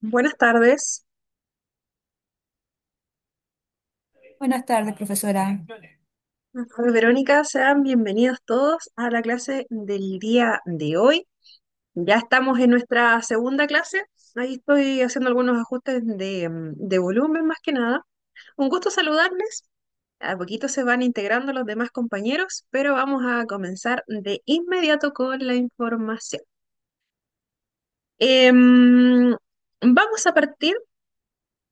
Buenas tardes. Buenas tardes, profesora. Soy Verónica, sean bienvenidos todos a la clase del día de hoy. Ya estamos en nuestra segunda clase. Ahí estoy haciendo algunos ajustes de volumen más que nada. Un gusto saludarles. A poquito se van integrando los demás compañeros, pero vamos a comenzar de inmediato con la información. Vamos a partir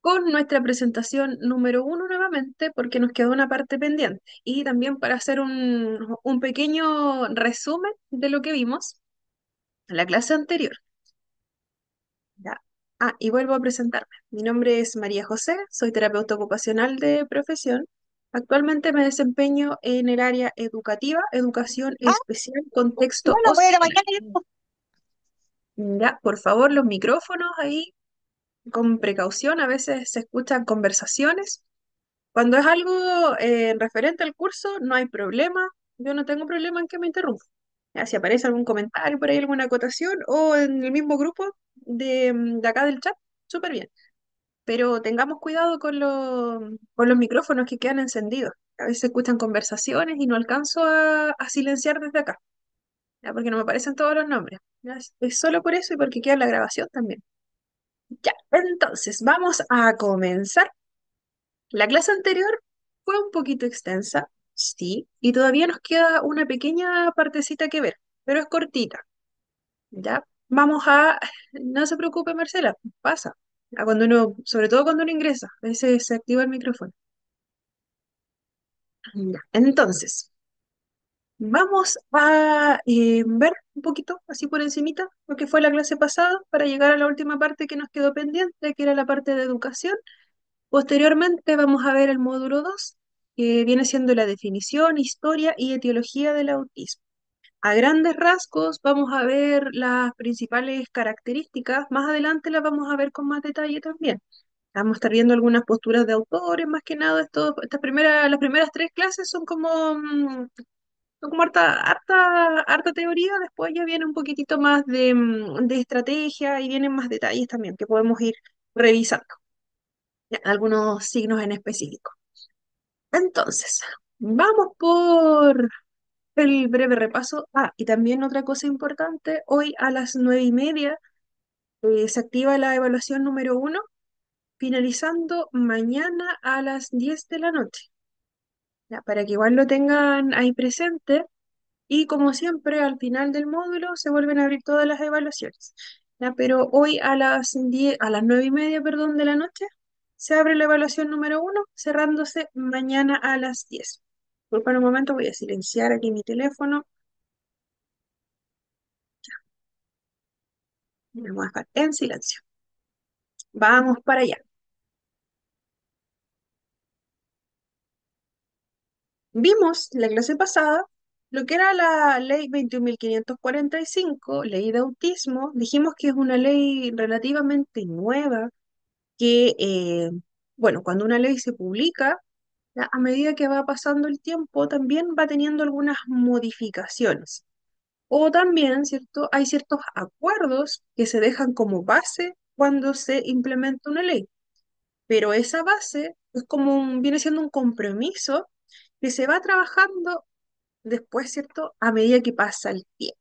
con nuestra presentación número uno nuevamente, porque nos quedó una parte pendiente. Y también para hacer un pequeño resumen de lo que vimos en la clase anterior. ¿Ya? Ah, y vuelvo a presentarme. Mi nombre es María José, soy terapeuta ocupacional de profesión. Actualmente me desempeño en el área educativa, educación Ah, especial, contexto bueno, voy a ir a OSCE. mañana. Ya, por favor, los micrófonos ahí con precaución, a veces se escuchan conversaciones. Cuando es algo referente al curso, no hay problema. Yo no tengo problema en que me interrumpa. Ya, si aparece algún comentario por ahí, alguna acotación, o en el mismo grupo de acá del chat, súper bien. Pero tengamos cuidado con los micrófonos que quedan encendidos. A veces se escuchan conversaciones y no alcanzo a silenciar desde acá, ya, porque no me aparecen todos los nombres. Ya, es solo por eso y porque queda la grabación también. Ya, entonces vamos a comenzar. La clase anterior fue un poquito extensa, sí, y todavía nos queda una pequeña partecita que ver, pero es cortita, ¿ya? No se preocupe, Marcela, pasa. Sobre todo cuando uno ingresa, a veces se activa el micrófono. Ya. Entonces, vamos a ver un poquito, así por encimita, lo que fue la clase pasada, para llegar a la última parte que nos quedó pendiente, que era la parte de educación. Posteriormente vamos a ver el módulo 2 que viene siendo la definición, historia y etiología del autismo. A grandes rasgos vamos a ver las principales características, más adelante las vamos a ver con más detalle también. Vamos a estar viendo algunas posturas de autores, más que nada, las primeras tres clases son como harta teoría, después ya viene un poquitito más de estrategia y vienen más detalles también que podemos ir revisando, ya, algunos signos en específico. Entonces, vamos por el breve repaso. Ah, y también otra cosa importante, hoy a las 9:30 se activa la evaluación número uno, finalizando mañana a las 10 de la noche, ya, para que igual lo tengan ahí presente. Y como siempre, al final del módulo se vuelven a abrir todas las evaluaciones. Ya, pero hoy a las 9:30, perdón, de la noche, se abre la evaluación número uno, cerrándose mañana a las 10. Por un momento voy a silenciar aquí mi teléfono. Me voy a dejar en silencio. Vamos para allá. Vimos la clase pasada lo que era la ley 21.545, ley de autismo. Dijimos que es una ley relativamente nueva que, bueno, cuando una ley se publica, ya, a medida que va pasando el tiempo, también va teniendo algunas modificaciones. O también, ¿cierto? Hay ciertos acuerdos que se dejan como base cuando se implementa una ley, pero esa base es viene siendo un compromiso que se va trabajando después, ¿cierto? A medida que pasa el tiempo.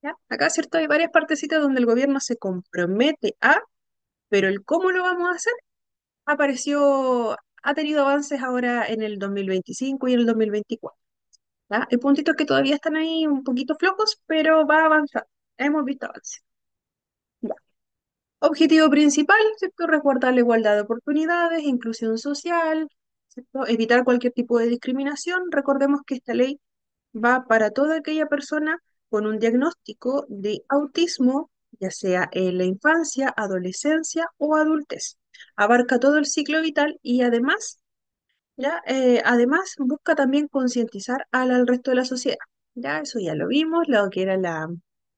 ¿Ya? Acá, ¿cierto? Hay varias partecitas donde el gobierno se compromete pero el cómo lo vamos a hacer ha tenido avances ahora en el 2025 y en el 2024. ¿Ya? Hay puntitos que todavía están ahí un poquito flojos, pero va a avanzar. Hemos visto avances. Ya. Objetivo principal, ¿cierto? Resguardar la igualdad de oportunidades, inclusión social, ¿cierto? Evitar cualquier tipo de discriminación. Recordemos que esta ley va para toda aquella persona con un diagnóstico de autismo, ya sea en la infancia, adolescencia o adultez. Abarca todo el ciclo vital y además busca también concientizar al resto de la sociedad. Ya, eso ya lo vimos, lo que era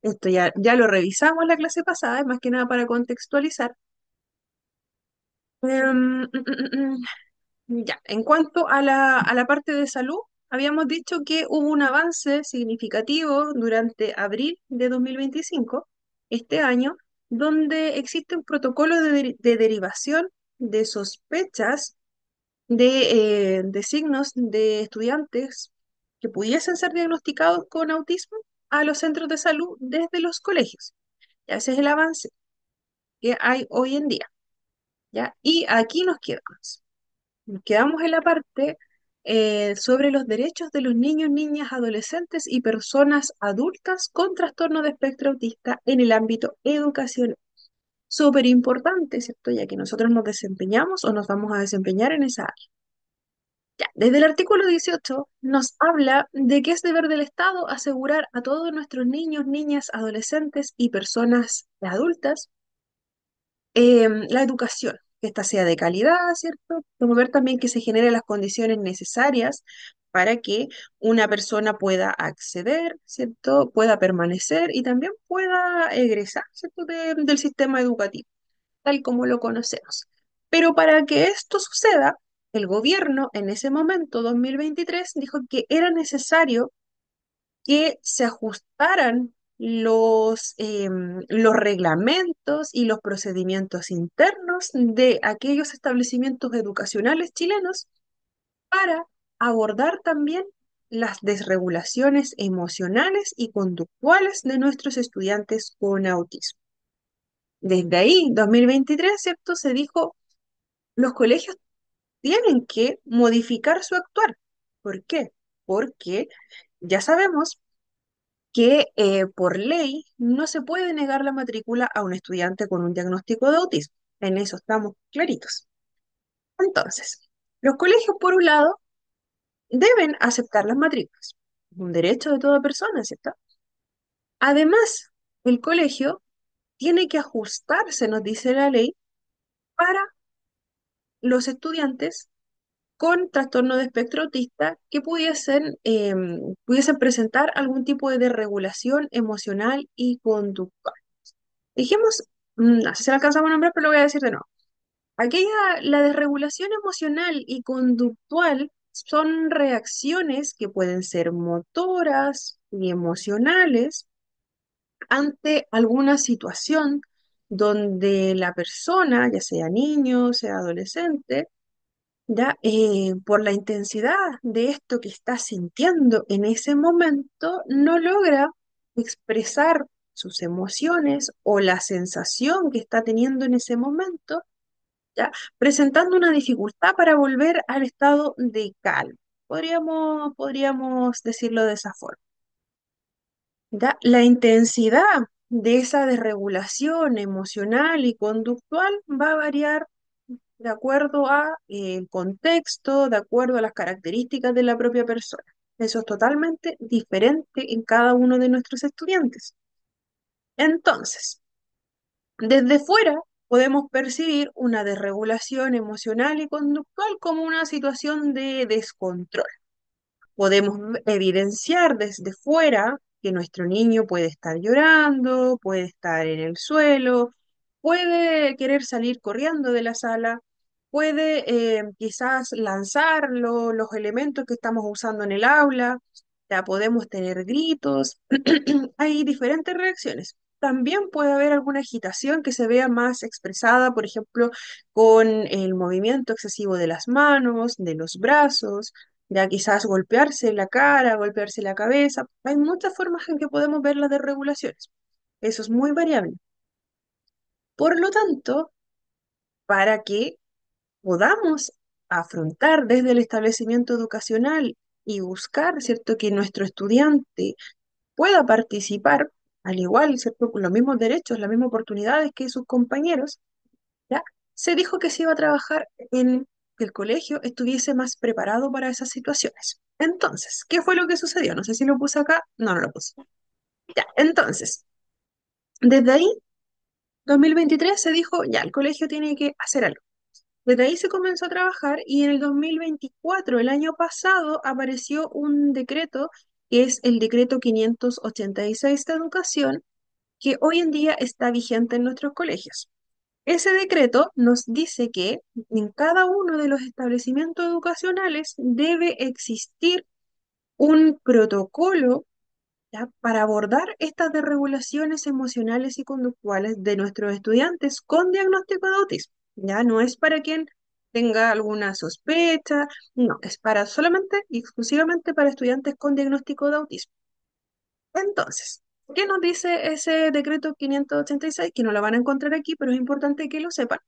esto ya lo revisamos la clase pasada, es más que nada para contextualizar. Ya, en cuanto a la parte de salud, habíamos dicho que hubo un avance significativo durante abril de 2025, este año, donde existe un protocolo de derivación de sospechas de signos de estudiantes que pudiesen ser diagnosticados con autismo a los centros de salud desde los colegios. Ya ese es el avance que hay hoy en día, ¿ya? Y aquí nos quedamos. Nos quedamos en la parte sobre los derechos de los niños, niñas, adolescentes y personas adultas con trastorno de espectro autista en el ámbito educacional. Súper importante, ¿cierto? Ya que nosotros nos desempeñamos o nos vamos a desempeñar en esa área. Ya, desde el artículo 18 nos habla de que es deber del Estado asegurar a todos nuestros niños, niñas, adolescentes y personas adultas la educación, que ésta sea de calidad, ¿cierto? Promover también que se generen las condiciones necesarias para que una persona pueda acceder, ¿cierto? Pueda permanecer y también pueda egresar, ¿cierto? Del sistema educativo, tal como lo conocemos. Pero para que esto suceda, el gobierno en ese momento, 2023, dijo que era necesario que se ajustaran los reglamentos y los procedimientos internos de aquellos establecimientos educacionales chilenos para abordar también las desregulaciones emocionales y conductuales de nuestros estudiantes con autismo. Desde ahí, 2023, ¿cierto? Se dijo, los colegios tienen que modificar su actuar. ¿Por qué? Porque ya sabemos que por ley no se puede negar la matrícula a un estudiante con un diagnóstico de autismo. En eso estamos claritos. Entonces, los colegios, por un lado, deben aceptar las matrículas. Es un derecho de toda persona, ¿cierto? Además, el colegio tiene que ajustarse, nos dice la ley, para los estudiantes con trastorno de espectro autista que pudiesen presentar algún tipo de desregulación emocional y conductual. Dijimos, no sé si lo alcanzamos a nombrar, pero lo voy a decir de nuevo. La desregulación emocional y conductual son reacciones que pueden ser motoras y emocionales ante alguna situación donde la persona, ya sea niño, sea adolescente, ya por la intensidad de esto que está sintiendo en ese momento, no logra expresar sus emociones o la sensación que está teniendo en ese momento, ya presentando una dificultad para volver al estado de calma. Podríamos decirlo de esa forma. ¿Ya? La intensidad de esa desregulación emocional y conductual va a variar de acuerdo a el contexto, de acuerdo a las características de la propia persona. Eso es totalmente diferente en cada uno de nuestros estudiantes. Entonces, desde fuera podemos percibir una desregulación emocional y conductual como una situación de descontrol. Podemos evidenciar desde fuera que nuestro niño puede estar llorando, puede estar en el suelo, puede querer salir corriendo de la sala, puede quizás lanzar los elementos que estamos usando en el aula, ya podemos tener gritos, hay diferentes reacciones. También puede haber alguna agitación que se vea más expresada, por ejemplo, con el movimiento excesivo de las manos, de los brazos, ya quizás golpearse la cara, golpearse la cabeza. Hay muchas formas en que podemos ver las desregulaciones. Eso es muy variable. Por lo tanto, para que podamos afrontar desde el establecimiento educacional y buscar, ¿cierto?, que nuestro estudiante pueda participar, al igual, ¿cierto?, con los mismos derechos, las mismas oportunidades que sus compañeros, ¿ya? Se dijo que se iba a trabajar en que el colegio estuviese más preparado para esas situaciones. Entonces, ¿qué fue lo que sucedió? No sé si lo puse acá. No, no lo puse. Ya, entonces, desde ahí, 2023 se dijo, ya, el colegio tiene que hacer algo. Desde ahí se comenzó a trabajar y en el 2024, el año pasado, apareció un decreto que es el decreto 586 de educación, que hoy en día está vigente en nuestros colegios. Ese decreto nos dice que en cada uno de los establecimientos educacionales debe existir un protocolo ¿ya? Para abordar estas desregulaciones emocionales y conductuales de nuestros estudiantes con diagnóstico de autismo. Ya no es para quien tenga alguna sospecha, no, es para solamente y exclusivamente para estudiantes con diagnóstico de autismo. Entonces, ¿qué nos dice ese decreto 586? Que no lo van a encontrar aquí, pero es importante que lo sepan,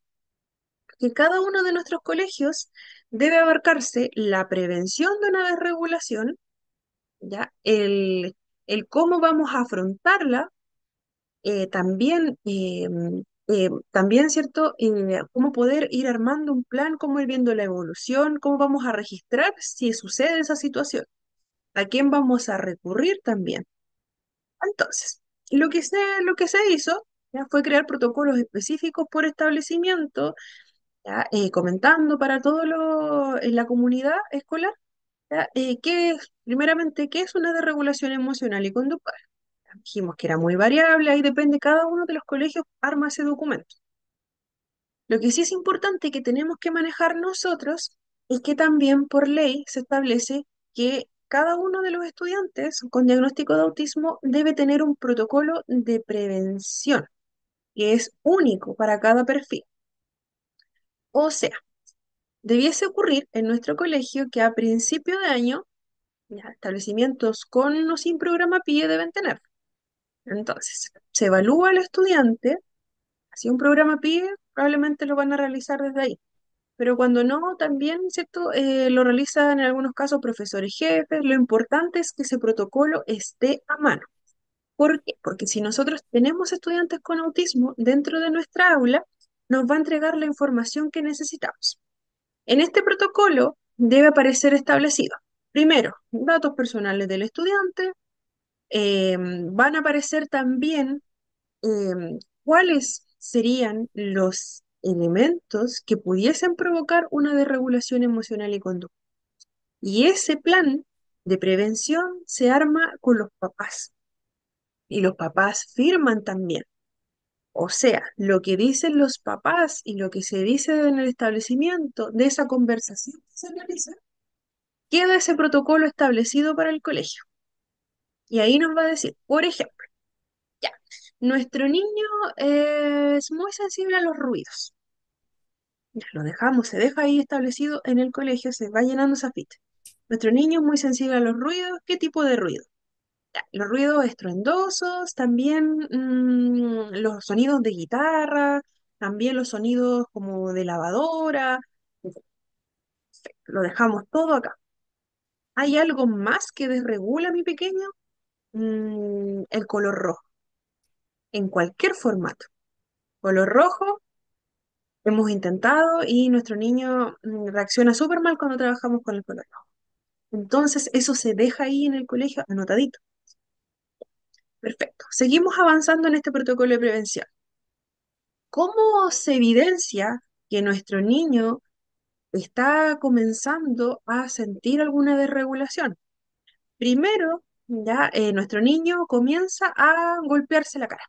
que cada uno de nuestros colegios debe abarcarse la prevención de una desregulación, ¿ya? El cómo vamos a afrontarla, también, ¿cierto? Cómo poder ir armando un plan, cómo ir viendo la evolución, cómo vamos a registrar si sucede esa situación, a quién vamos a recurrir también. Entonces, lo que se hizo, ya, fue crear protocolos específicos por establecimiento, ya, comentando para todo en la comunidad escolar, ya, primeramente, qué es una desregulación emocional y conductual. Dijimos que era muy variable, ahí depende, cada uno de los colegios arma ese documento. Lo que sí es importante que tenemos que manejar nosotros es que también por ley se establece que cada uno de los estudiantes con diagnóstico de autismo debe tener un protocolo de prevención que es único para cada perfil. O sea, debiese ocurrir en nuestro colegio que a principio de año, ya, establecimientos con o sin programa PIE deben tener. Entonces, se evalúa al estudiante. Si un programa pide, probablemente lo van a realizar desde ahí. Pero cuando no, también, ¿cierto? Lo realizan en algunos casos profesores jefes. Lo importante es que ese protocolo esté a mano. ¿Por qué? Porque si nosotros tenemos estudiantes con autismo dentro de nuestra aula, nos va a entregar la información que necesitamos. En este protocolo debe aparecer establecido, primero, datos personales del estudiante. Van a aparecer también cuáles serían los elementos que pudiesen provocar una desregulación emocional y conducta. Y ese plan de prevención se arma con los papás y los papás firman también. O sea, lo que dicen los papás y lo que se dice en el establecimiento de esa conversación que se realiza, queda ese protocolo establecido para el colegio. Y ahí nos va a decir, por ejemplo, ya, nuestro niño es muy sensible a los ruidos. Ya lo dejamos, se deja ahí establecido en el colegio, se va llenando esa ficha. Nuestro niño es muy sensible a los ruidos. ¿Qué tipo de ruido? Ya, los ruidos estruendosos, también los sonidos de guitarra, también los sonidos como de lavadora. Lo dejamos todo acá. ¿Hay algo más que desregula a mi pequeño? El color rojo, en cualquier formato. Color rojo, hemos intentado y nuestro niño reacciona súper mal cuando trabajamos con el color rojo. Entonces, eso se deja ahí en el colegio anotadito. Perfecto. Seguimos avanzando en este protocolo de prevención. ¿Cómo se evidencia que nuestro niño está comenzando a sentir alguna desregulación? Primero, ya nuestro niño comienza a golpearse la cara.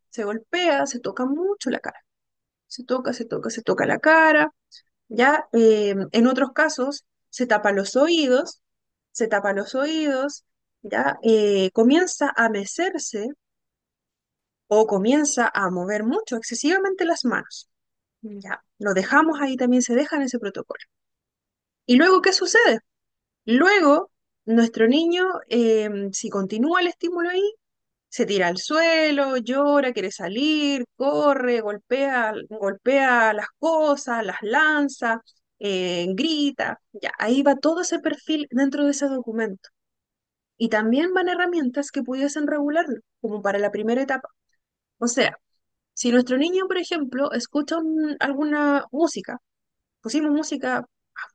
Se golpea, se toca mucho la cara. Se toca la cara. Ya en otros casos se tapa los oídos, ya comienza a mecerse o comienza a mover mucho, excesivamente las manos. Ya, lo dejamos ahí, también se deja en ese protocolo. ¿Y luego qué sucede? Luego, nuestro niño, si continúa el estímulo ahí, se tira al suelo, llora, quiere salir, corre, golpea las cosas, las lanza, grita. Ya, ahí va todo ese perfil dentro de ese documento. Y también van herramientas que pudiesen regularlo, como para la primera etapa. O sea, si nuestro niño, por ejemplo, escucha alguna música, pusimos música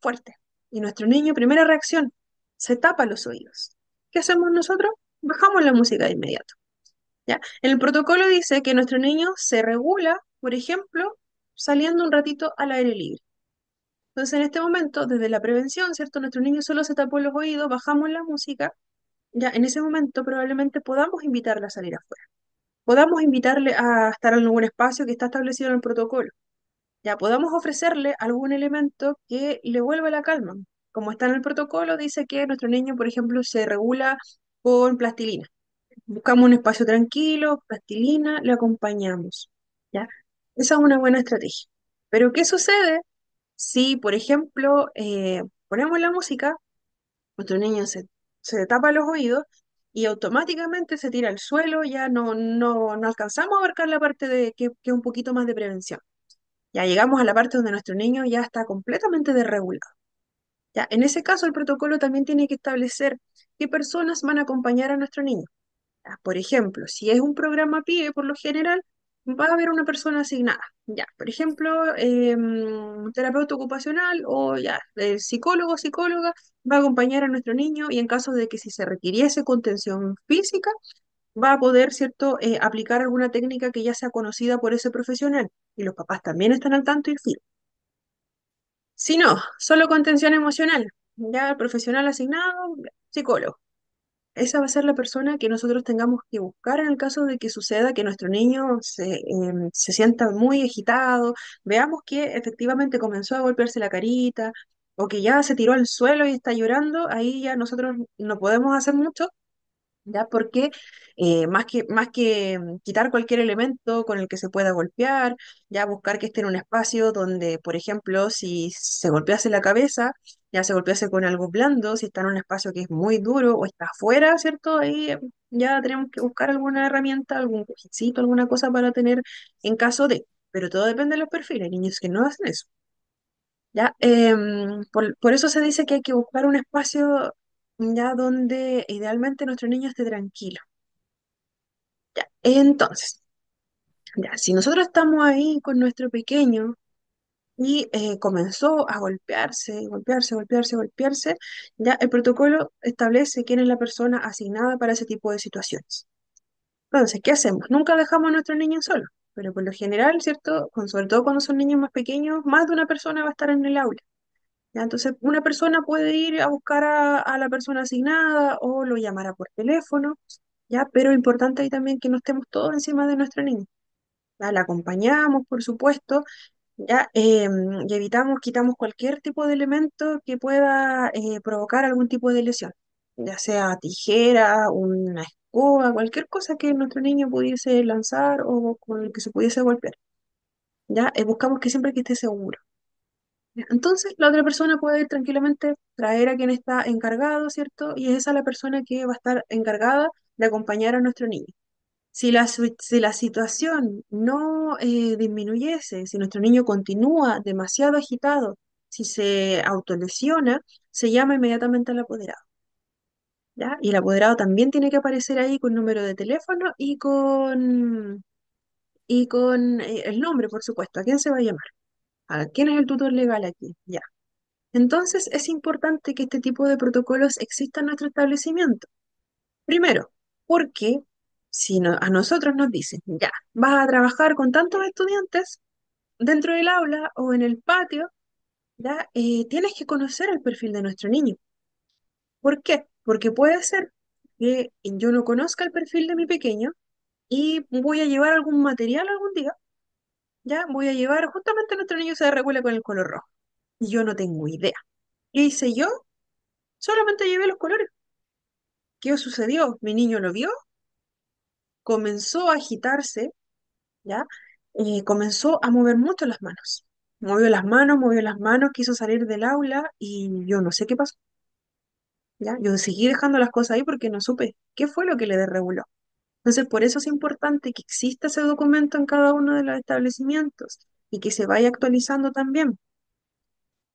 fuerte, y nuestro niño, primera reacción, se tapa los oídos. ¿Qué hacemos nosotros? Bajamos la música de inmediato. ¿Ya? El protocolo dice que nuestro niño se regula, por ejemplo, saliendo un ratito al aire libre. Entonces, en este momento, desde la prevención, ¿cierto? Nuestro niño solo se tapó los oídos, bajamos la música, ya en ese momento probablemente podamos invitarle a salir afuera. Podamos invitarle a estar en algún espacio que está establecido en el protocolo. Ya podamos ofrecerle algún elemento que le vuelva la calma. Como está en el protocolo, dice que nuestro niño, por ejemplo, se regula con plastilina. Buscamos un espacio tranquilo, plastilina, le acompañamos, ¿ya? Esa es una buena estrategia. Pero ¿qué sucede si, por ejemplo, ponemos la música, nuestro niño se tapa los oídos y automáticamente se tira al suelo, ya no alcanzamos a abarcar la parte de que es un poquito más de prevención. Ya llegamos a la parte donde nuestro niño ya está completamente desregulado. Ya, en ese caso, el protocolo también tiene que establecer qué personas van a acompañar a nuestro niño. Ya, por ejemplo, si es un programa PIE, por lo general, va a haber una persona asignada. Ya, por ejemplo, terapeuta ocupacional o ya, el psicólogo o psicóloga va a acompañar a nuestro niño y en caso de que si se requiriese contención física, va a poder, ¿cierto?, aplicar alguna técnica que ya sea conocida por ese profesional. Y los papás también están al tanto y firmes. Si no, solo contención emocional, ya el profesional asignado, psicólogo. Esa va a ser la persona que nosotros tengamos que buscar en el caso de que suceda que nuestro niño se sienta muy agitado, veamos que efectivamente comenzó a golpearse la carita o que ya se tiró al suelo y está llorando, ahí ya nosotros no podemos hacer mucho, ¿ya? Porque más que quitar cualquier elemento con el que se pueda golpear, ya buscar que esté en un espacio donde, por ejemplo, si se golpease la cabeza, ya se golpease con algo blando, si está en un espacio que es muy duro o está afuera, ¿cierto? Ahí ya tenemos que buscar alguna herramienta, algún cojicito, alguna cosa para tener en caso de, pero todo depende de los perfiles, hay niños que no hacen eso. ¿Ya? Por eso se dice que hay que buscar un espacio ya donde idealmente nuestro niño esté tranquilo. Ya, entonces, ya, si nosotros estamos ahí con nuestro pequeño y comenzó a golpearse, golpearse, golpearse, golpearse, ya el protocolo establece quién es la persona asignada para ese tipo de situaciones. Entonces, ¿qué hacemos? Nunca dejamos a nuestro niño solo, pero por lo general, ¿cierto? Sobre todo cuando son niños más pequeños, más de una persona va a estar en el aula. ¿Ya? Entonces, una persona puede ir a buscar a la persona asignada o lo llamará por teléfono, ¿ya? Pero importante ahí también que no estemos todos encima de nuestro niño. ¿Ya? La acompañamos, por supuesto, ¿ya? Y evitamos, quitamos cualquier tipo de elemento que pueda provocar algún tipo de lesión, ya sea tijera, una escoba, cualquier cosa que nuestro niño pudiese lanzar o con el que se pudiese golpear. ¿Ya? Buscamos que siempre que esté seguro. ¿Ya? Entonces, la otra persona puede ir tranquilamente traer a quien está encargado, ¿cierto? Y es esa la persona que va a estar encargada de acompañar a nuestro niño. Si la situación no disminuyese, si nuestro niño continúa demasiado agitado, si se autolesiona, se llama inmediatamente al apoderado, ¿ya? Y el apoderado también tiene que aparecer ahí con número de teléfono y con el nombre, por supuesto. ¿A quién se va a llamar? ¿A quién es el tutor legal aquí? Ya. Entonces, es importante que este tipo de protocolos existan en nuestro establecimiento. Primero, porque si a nosotros nos dicen, ya, vas a trabajar con tantos estudiantes dentro del aula o en el patio, ya, tienes que conocer el perfil de nuestro niño. ¿Por qué? Porque puede ser que yo no conozca el perfil de mi pequeño y voy a llevar algún material algún día, ya, voy a llevar, justamente nuestro niño se regula con el color rojo. Y yo no tengo idea. ¿Qué hice yo? Solamente llevé los colores. ¿Qué sucedió? Mi niño lo vio, comenzó a agitarse, ¿ya? Y comenzó a mover mucho las manos. Movió las manos, quiso salir del aula y yo no sé qué pasó, ¿ya? Yo seguí dejando las cosas ahí porque no supe qué fue lo que le desreguló. Entonces, por eso es importante que exista ese documento en cada uno de los establecimientos y que se vaya actualizando también.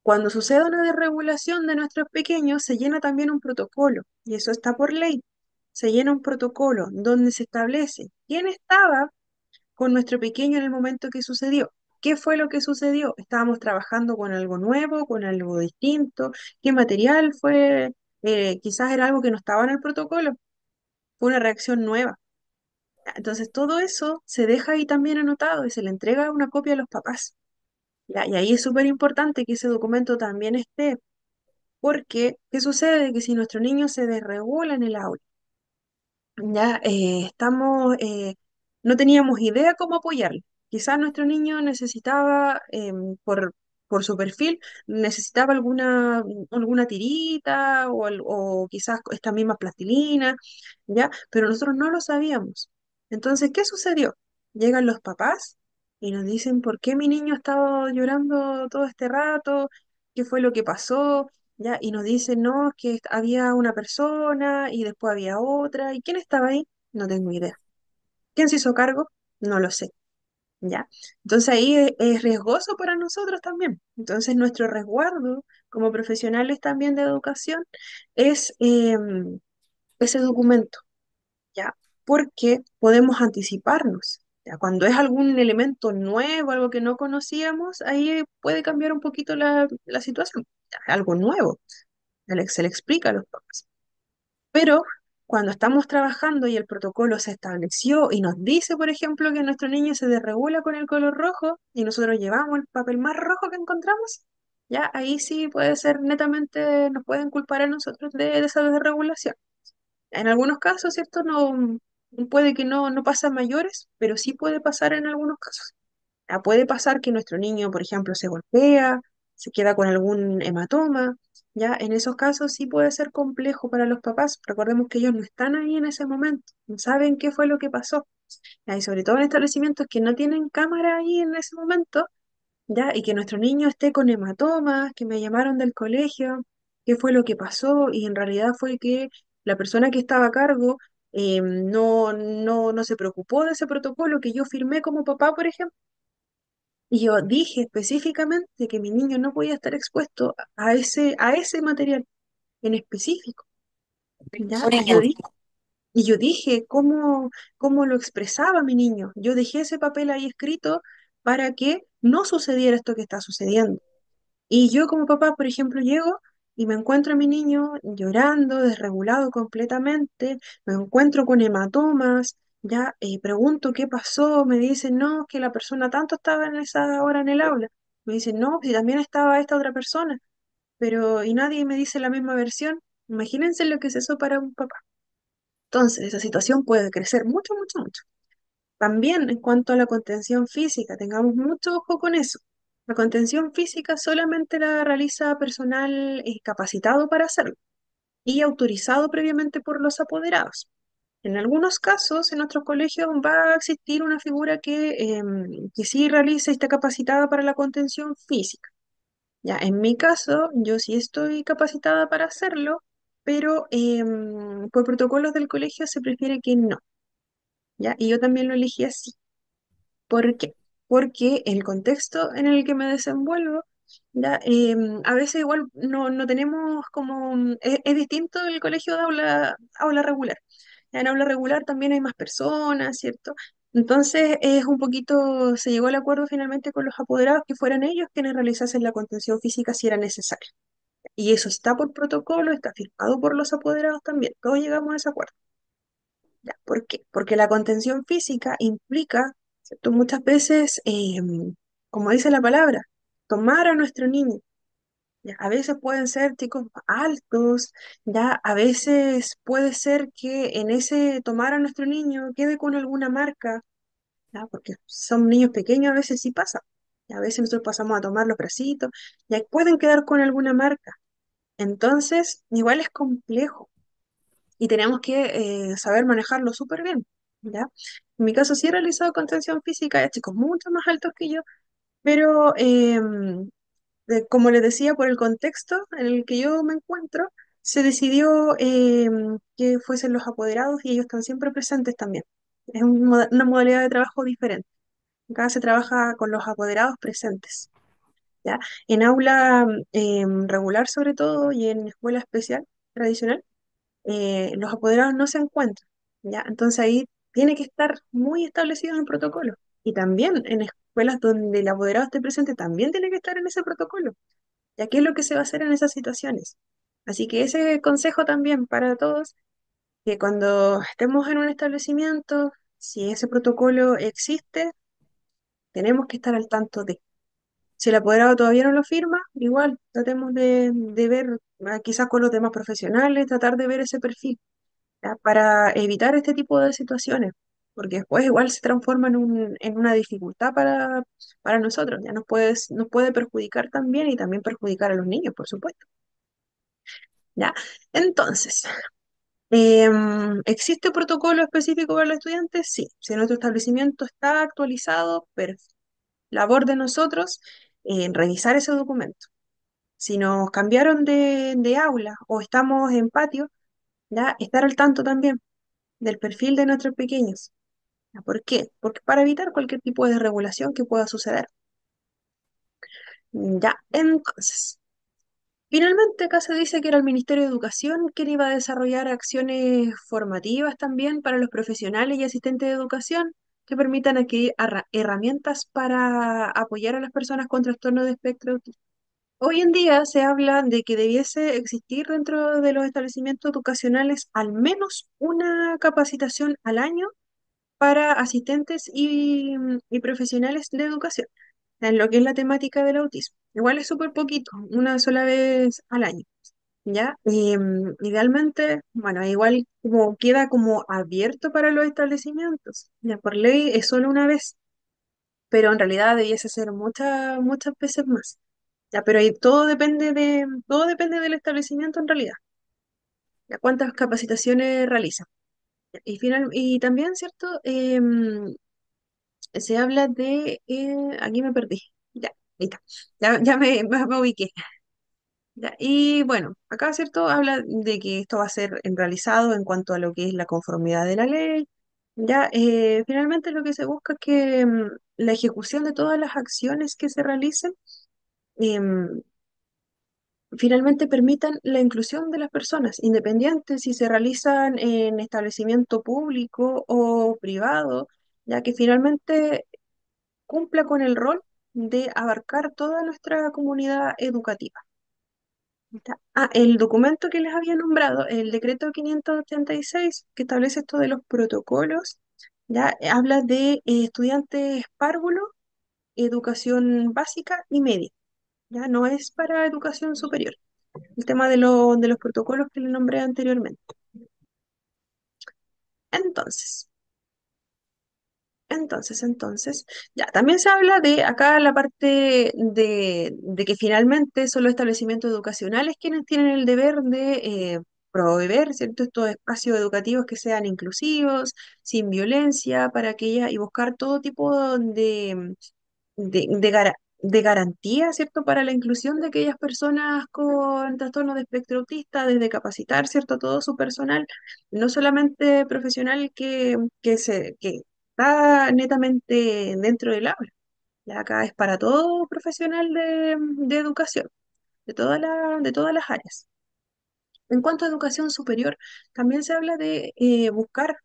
Cuando suceda una desregulación de nuestros pequeños, se llena también un protocolo, y eso está por ley. Se llena un protocolo donde se establece quién estaba con nuestro pequeño en el momento que sucedió. ¿Qué fue lo que sucedió? ¿Estábamos trabajando con algo nuevo, con algo distinto? ¿Qué material fue? Quizás era algo que no estaba en el protocolo. Fue una reacción nueva. Entonces, todo eso se deja ahí también anotado y se le entrega una copia a los papás. ¿Ya? Y ahí es súper importante que ese documento también esté, porque ¿qué sucede? Que si nuestro niño se desregula en el aula, ya no teníamos idea cómo apoyarlo. Quizás nuestro niño necesitaba, por su perfil necesitaba alguna tirita o quizás esta misma plastilina, ¿ya? Pero nosotros no lo sabíamos. Entonces, ¿qué sucedió? Llegan los papás y nos dicen, ¿por qué mi niño ha estado llorando todo este rato? ¿Qué fue lo que pasó? ¿Ya? Y nos dicen, no, que había una persona y después había otra. ¿Y quién estaba ahí? No tengo idea. ¿Quién se hizo cargo? No lo sé. ¿Ya? Entonces ahí es riesgoso para nosotros también. Entonces nuestro resguardo como profesionales también de educación es ese documento, ¿ya? Porque podemos anticiparnos. ¿Ya? Cuando es algún elemento nuevo, algo que no conocíamos, ahí puede cambiar un poquito la situación. ¿Ya? Algo nuevo, se le explica a los papás. Pero cuando estamos trabajando y el protocolo se estableció y nos dice, por ejemplo, que nuestro niño se desregula con el color rojo y nosotros llevamos el papel más rojo que encontramos, ya ahí sí puede ser netamente, nos pueden culpar a nosotros de esa desregulación. En algunos casos, ¿cierto? No, puede que no pasa a mayores, pero sí puede pasar en algunos casos. Puede pasar que nuestro niño, por ejemplo, se golpea, se queda con algún hematoma, ¿ya? En esos casos sí puede ser complejo para los papás. Recordemos que ellos no están ahí en ese momento, no saben qué fue lo que pasó. ¿Ya? Y sobre todo en establecimientos que no tienen cámara ahí en ese momento, ¿ya? Y que nuestro niño esté con hematomas, que me llamaron del colegio, qué fue lo que pasó, y en realidad fue que la persona que estaba a cargo no se preocupó de ese protocolo que yo firmé como papá, por ejemplo, y yo dije específicamente que mi niño no podía estar expuesto a ese material en específico, ¿ya? Por ejemplo, Y yo dije cómo lo expresaba mi niño. Yo dejé ese papel ahí escrito para que no sucediera esto que está sucediendo. Y yo como papá, por ejemplo, llego y me encuentro a mi niño llorando, desregulado completamente, me encuentro con hematomas, ya pregunto qué pasó, me dicen, no, que la persona tanto estaba en esa hora en el aula. Me dicen, no, si también estaba esta otra persona, pero y nadie me dice la misma versión. Imagínense lo que es eso para un papá. Entonces, esa situación puede crecer mucho, mucho, mucho. También en cuanto a la contención física, tengamos mucho ojo con eso. La contención física solamente la realiza personal capacitado para hacerlo y autorizado previamente por los apoderados. En algunos casos, en nuestros colegios va a existir una figura que sí realiza y está capacitada para la contención física. Ya, en mi caso, yo sí estoy capacitada para hacerlo, pero por protocolos del colegio se prefiere que no. ¿Ya? Y yo también lo elegí así. ¿Por qué? Porque el contexto en el que me desenvuelvo, ya, a veces igual no tenemos como, es distinto el colegio de aula regular. En aula regular también hay más personas, ¿cierto? Entonces es un poquito, se llegó al acuerdo finalmente con los apoderados que fueran ellos quienes realizasen la contención física si era necesario. Y eso está por protocolo, está firmado por los apoderados también. Todos llegamos a ese acuerdo. ¿Ya? ¿Por qué? Porque la contención física implica, ¿cierto? Muchas veces, como dice la palabra, tomar a nuestro niño. ¿Ya? A veces pueden ser chicos altos, ya a veces puede ser que en ese tomar a nuestro niño quede con alguna marca, ¿ya? Porque son niños pequeños, a veces sí pasa. Y a veces nosotros pasamos a tomar los bracitos, ya pueden quedar con alguna marca. Entonces, igual es complejo y tenemos que saber manejarlo súper bien, ¿ya? En mi caso sí he realizado contención física de chicos mucho más altos que yo, pero como les decía, por el contexto en el que yo me encuentro, se decidió que fuesen los apoderados y ellos están siempre presentes también. Es una modalidad de trabajo diferente. Acá se trabaja con los apoderados presentes, ¿ya? En aula regular sobre todo y en escuela especial tradicional los apoderados no se encuentran, ¿ya? Entonces ahí tiene que estar muy establecido en el protocolo. Y también en escuelas donde el apoderado esté presente, también tiene que estar en ese protocolo, ya que es lo que se va a hacer en esas situaciones. Así que ese consejo también para todos, que cuando estemos en un establecimiento, si ese protocolo existe, tenemos que estar al tanto de. Si el apoderado todavía no lo firma, igual tratemos de ver, quizás con los demás profesionales, tratar de ver ese perfil, ¿ya? Para evitar este tipo de situaciones. porque después igual se transforma en una dificultad para nosotros, ya nos puede perjudicar también y también perjudicar a los niños, por supuesto, ¿ya? Entonces, ¿existe un protocolo específico para los estudiantes? Sí, si nuestro establecimiento está actualizado, labor de nosotros revisar ese documento. Si nos cambiaron de aula o estamos en patio, ya estar al tanto también del perfil de nuestros pequeños. ¿Ya? ¿Por qué? Porque para evitar cualquier tipo de regulación que pueda suceder. Ya, entonces, finalmente acá se dice que era el Ministerio de Educación quien iba a desarrollar acciones formativas también para los profesionales y asistentes de educación que permitan adquirir herramientas para apoyar a las personas con trastorno de espectro autista. Hoy en día se habla de que debiese existir dentro de los establecimientos educacionales al menos una capacitación al año para asistentes y profesionales de educación, en lo que es la temática del autismo. Igual es súper poquito, una sola vez al año, ¿ya? Idealmente, bueno, igual como queda como abierto para los establecimientos, ya por ley es solo una vez, pero en realidad debiese ser muchas veces más. Ya, pero ahí todo depende del establecimiento en realidad. Ya, cuántas capacitaciones realiza. Y también, ¿cierto? Se habla aquí me perdí. Ya, ahí está. Ya me ubiqué. Ya, y bueno, acá, ¿cierto? Habla de que esto va a ser realizado en cuanto a lo que es la conformidad de la ley. Ya, finalmente lo que se busca es que la ejecución de todas las acciones que se realicen em, finalmente permitan la inclusión de las personas, independientes si se realizan en establecimiento público o privado, ya que finalmente cumpla con el rol de abarcar toda nuestra comunidad educativa. ¿Ya? Ah, el documento que les había nombrado, el decreto 586, que establece esto de los protocolos, ya habla de estudiantes párvulos, educación básica y media, ya no es para educación superior. El tema de los protocolos que le nombré anteriormente. Entonces, entonces, ya, también se habla de acá la parte de que finalmente son los establecimientos educacionales quienes tienen el deber de proveer, ¿cierto? Estos espacios educativos que sean inclusivos, sin violencia, para aquella y buscar todo tipo de garantía, ¿cierto?, para la inclusión de aquellas personas con trastorno de espectro autista, desde capacitar, ¿cierto?, todo su personal, no solamente profesional que está netamente dentro del aula. Ya acá es para todo profesional de educación, de todas las áreas. En cuanto a educación superior, también se habla de buscar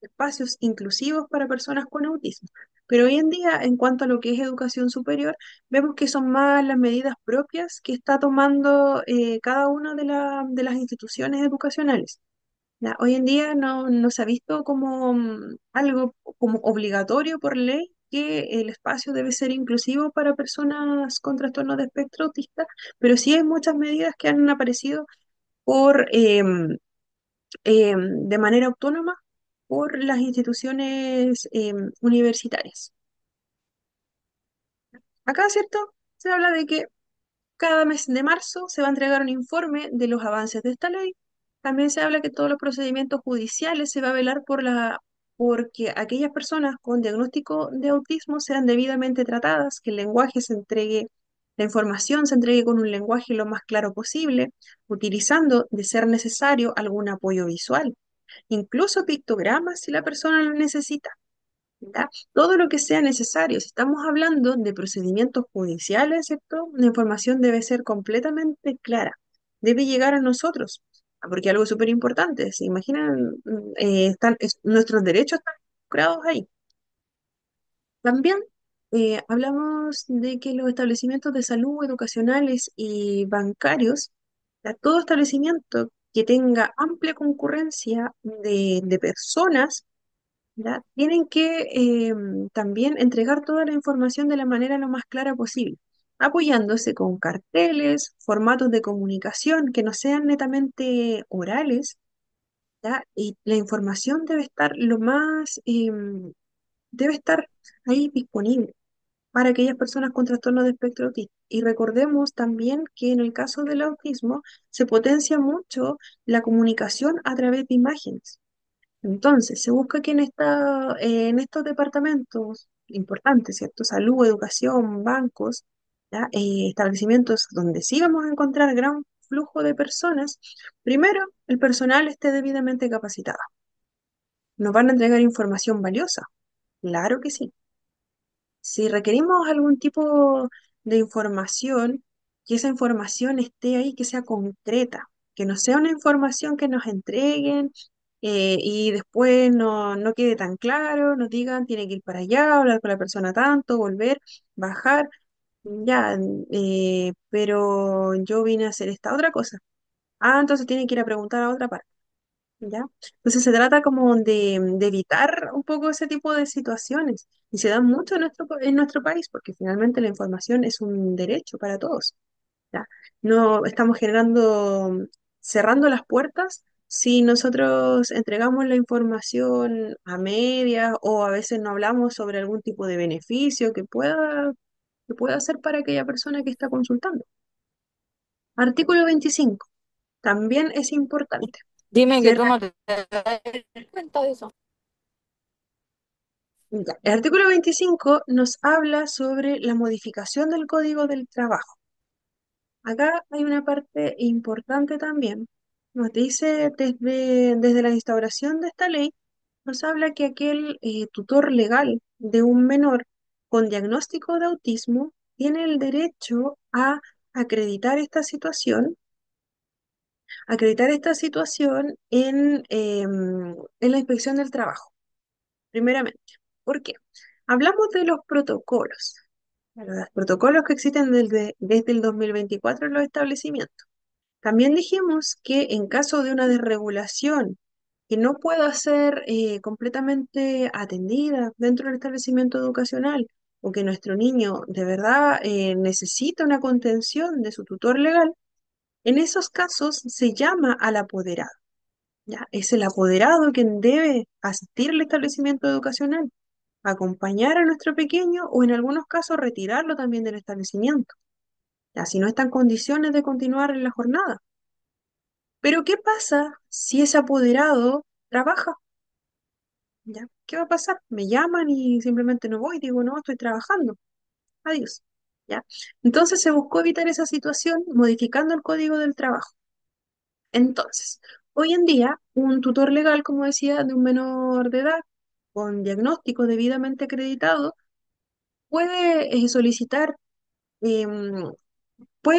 espacios inclusivos para personas con autismo. Pero hoy en día, en cuanto a lo que es educación superior, vemos que son más las medidas propias que está tomando cada una de las instituciones educacionales. Ya, hoy en día no se ha visto como algo como obligatorio por ley que el espacio debe ser inclusivo para personas con trastorno de espectro autista, pero sí hay muchas medidas que han aparecido por de manera autónoma por las instituciones universitarias. Acá, ¿cierto? Se habla de que cada mes de marzo se va a entregar un informe de los avances de esta ley. También se habla que todos los procedimientos judiciales se va a velar porque aquellas personas con diagnóstico de autismo sean debidamente tratadas, que el lenguaje se entregue, la información se entregue con un lenguaje lo más claro posible, utilizando, de ser necesario, algún apoyo visual, incluso pictogramas si la persona lo necesita. ¿Ya? Todo lo que sea necesario. Si estamos hablando de procedimientos judiciales, ¿cierto? La información debe ser completamente clara. Debe llegar a nosotros. Porque algo súper importante, ¿se imaginan? Nuestros derechos están involucrados ahí. También hablamos de que los establecimientos de salud, educacionales y bancarios, todo establecimiento que tenga amplia concurrencia de personas, ¿ya? Tienen que también entregar toda la información de la manera lo más clara posible, apoyándose con carteles, formatos de comunicación que no sean netamente orales, ¿ya? Y la información debe estar debe estar ahí disponible para aquellas personas con trastorno de espectro autista. Y recordemos también que en el caso del autismo se potencia mucho la comunicación a través de imágenes. Entonces, se busca que en estos departamentos importantes, ¿cierto? Salud, educación, bancos, ¿ya? Establecimientos donde sí vamos a encontrar gran flujo de personas, primero, el personal esté debidamente capacitado. ¿Nos van a entregar información valiosa? Claro que sí. Si requerimos algún tipo de información, que esa información esté ahí, que sea concreta, que no sea una información que nos entreguen y después no quede tan claro, nos digan, tiene que ir para allá, hablar con la persona tanto, volver, bajar, ya, pero yo vine a hacer esta otra cosa. Ah, entonces tiene que ir a preguntar a otra parte. ¿Ya? Entonces se trata como de evitar un poco ese tipo de situaciones y se da mucho en nuestro país porque finalmente la información es un derecho para todos, ¿ya? No estamos cerrando las puertas si nosotros entregamos la información a medias o a veces no hablamos sobre algún tipo de beneficio que pueda hacer para aquella persona que está consultando. Artículo 25 también es importante. Dime que Se tú no te das cuenta de eso. Ya, el artículo 25 nos habla sobre la modificación del Código del Trabajo. Acá hay una parte importante también. Nos dice desde la instauración de esta ley, nos habla que aquel tutor legal de un menor con diagnóstico de autismo tiene el derecho a acreditar esta situación, acreditar esta situación en la inspección del trabajo, primeramente. ¿Por qué? Hablamos de los protocolos. Claro, los protocolos que existen desde el 2024 en los establecimientos. También dijimos que en caso de una desregulación que no pueda ser completamente atendida dentro del establecimiento educacional o que nuestro niño de verdad necesita una contención de su tutor legal, en esos casos se llama al apoderado. ¿Ya? Es el apoderado quien debe asistir al establecimiento educacional, acompañar a nuestro pequeño o en algunos casos retirarlo también del establecimiento, ya si no está en condiciones de continuar en la jornada. Pero ¿qué pasa si ese apoderado trabaja? ¿Ya? ¿Qué va a pasar? Me llaman y simplemente no voy, digo, no, estoy trabajando, adiós. ¿Ya? Entonces se buscó evitar esa situación modificando el Código del Trabajo. Entonces, hoy en día, un tutor legal, como decía, de un menor de edad, con diagnóstico debidamente acreditado, puede em,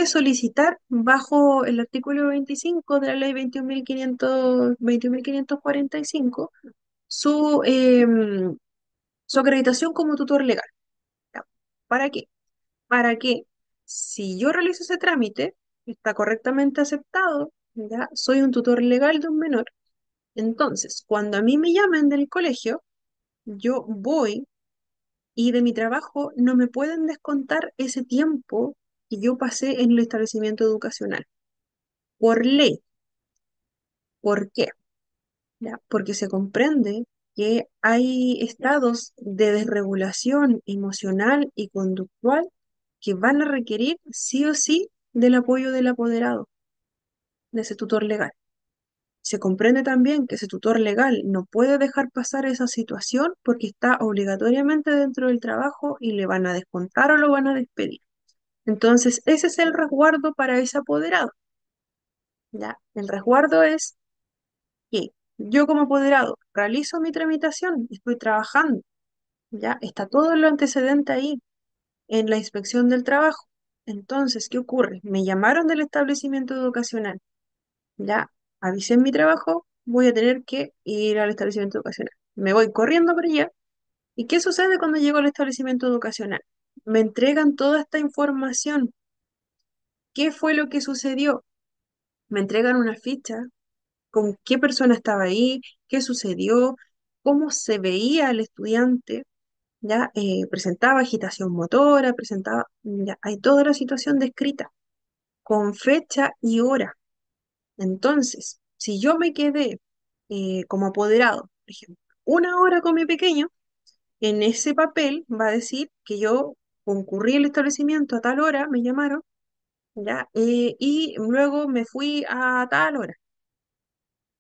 solicitar bajo el artículo 25 de la ley 21.545 su acreditación como tutor legal. ¿Ya? ¿Para qué? Para que si yo realizo ese trámite, está correctamente aceptado, ¿ya? Soy un tutor legal de un menor. Entonces, cuando a mí me llamen del colegio, yo voy y de mi trabajo no me pueden descontar ese tiempo que yo pasé en el establecimiento educacional. Por ley. ¿Por qué? ¿Ya? Porque se comprende que hay estados de desregulación emocional y conductual que van a requerir sí o sí del apoyo del apoderado, de ese tutor legal. Se comprende también que ese tutor legal no puede dejar pasar esa situación porque está obligatoriamente dentro del trabajo y le van a descontar o lo van a despedir. Entonces, ese es el resguardo para ese apoderado, ¿ya? El resguardo es que yo como apoderado realizo mi tramitación, estoy trabajando, ¿ya? Está todo lo antecedente ahí en la inspección del trabajo. Entonces, ¿qué ocurre? Me llamaron del establecimiento educacional, ¿ya? Avisé en mi trabajo, voy a tener que ir al establecimiento educacional. Me voy corriendo para allá. ¿Y qué sucede cuando llego al establecimiento educacional? Me entregan toda esta información. ¿Qué fue lo que sucedió? Me entregan una ficha con qué persona estaba ahí, qué sucedió, cómo se veía el estudiante, ya presentaba agitación motora, presentaba, ya hay toda la situación descrita con fecha y hora. Entonces, si yo me quedé como apoderado, por ejemplo. Una hora con mi pequeño, en ese papel va a decir que yo concurrí al establecimiento a tal hora, me llamaron, ¿ya? Y luego me fui a tal hora,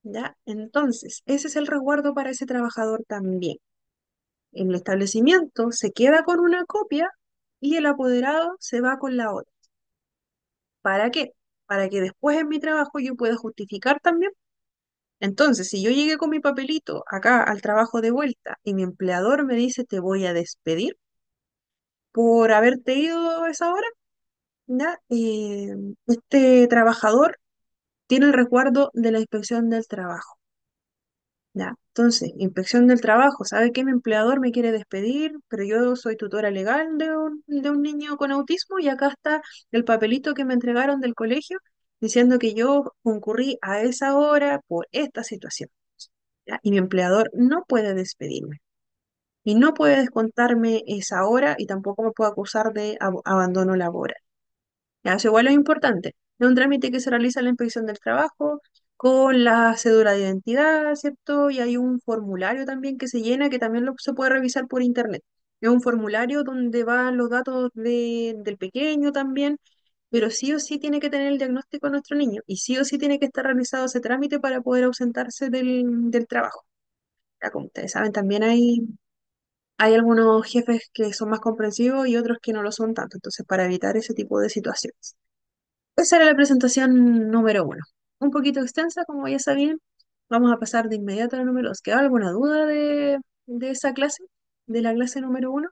¿ya? Entonces, ese es el resguardo para ese trabajador también. El establecimiento se queda con una copia y el apoderado se va con la otra. ¿Para qué? Para que después en mi trabajo yo pueda justificar también. Entonces, si yo llegué con mi papelito acá al trabajo de vuelta y mi empleador me dice te voy a despedir por haberte ido a esa hora, ¿ya? Este trabajador tiene el resguardo de la inspección del trabajo. Ya, entonces, inspección del trabajo, ¿sabe qué? Mi empleador me quiere despedir, pero yo soy tutora legal de un niño con autismo y acá está el papelito que me entregaron del colegio diciendo que yo concurrí a esa hora por esta situación. ¿Ya? Y mi empleador no puede despedirme y no puede descontarme esa hora y tampoco me puede acusar de abandono laboral. Ya, eso igual es importante. Es un trámite que se realiza en la inspección del trabajo con la cédula de identidad, ¿cierto? Y hay un formulario también que se llena que también se puede revisar por internet. Es un formulario donde van los datos del pequeño también, pero sí o sí tiene que tener el diagnóstico de nuestro niño y sí o sí tiene que estar realizado ese trámite para poder ausentarse del trabajo. Ya, como ustedes saben, también hay algunos jefes que son más comprensivos y otros que no lo son tanto, entonces para evitar ese tipo de situaciones. Esa era la presentación número uno. Un poquito extensa, como ya sabían. Vamos a pasar de inmediato a la número dos. ¿Queda alguna duda de esa clase? ¿De la clase número uno?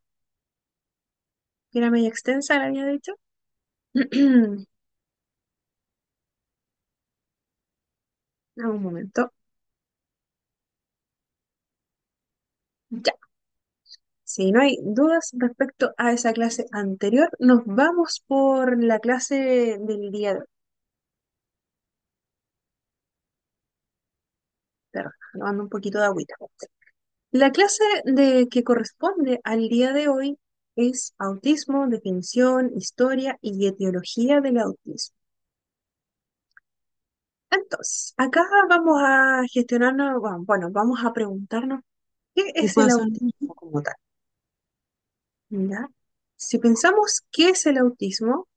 Que era media extensa, la había dicho. Dame un momento. Ya. Si no hay dudas respecto a esa clase anterior, nos vamos por la clase del día de hoy. Perdón, tomando un poquito de agüita. La clase que corresponde al día de hoy es autismo, definición, historia y etiología del autismo. Entonces, acá vamos a gestionarnos, bueno, vamos a preguntarnos qué es el autismo como tal, ¿ya? Si pensamos qué es el autismo,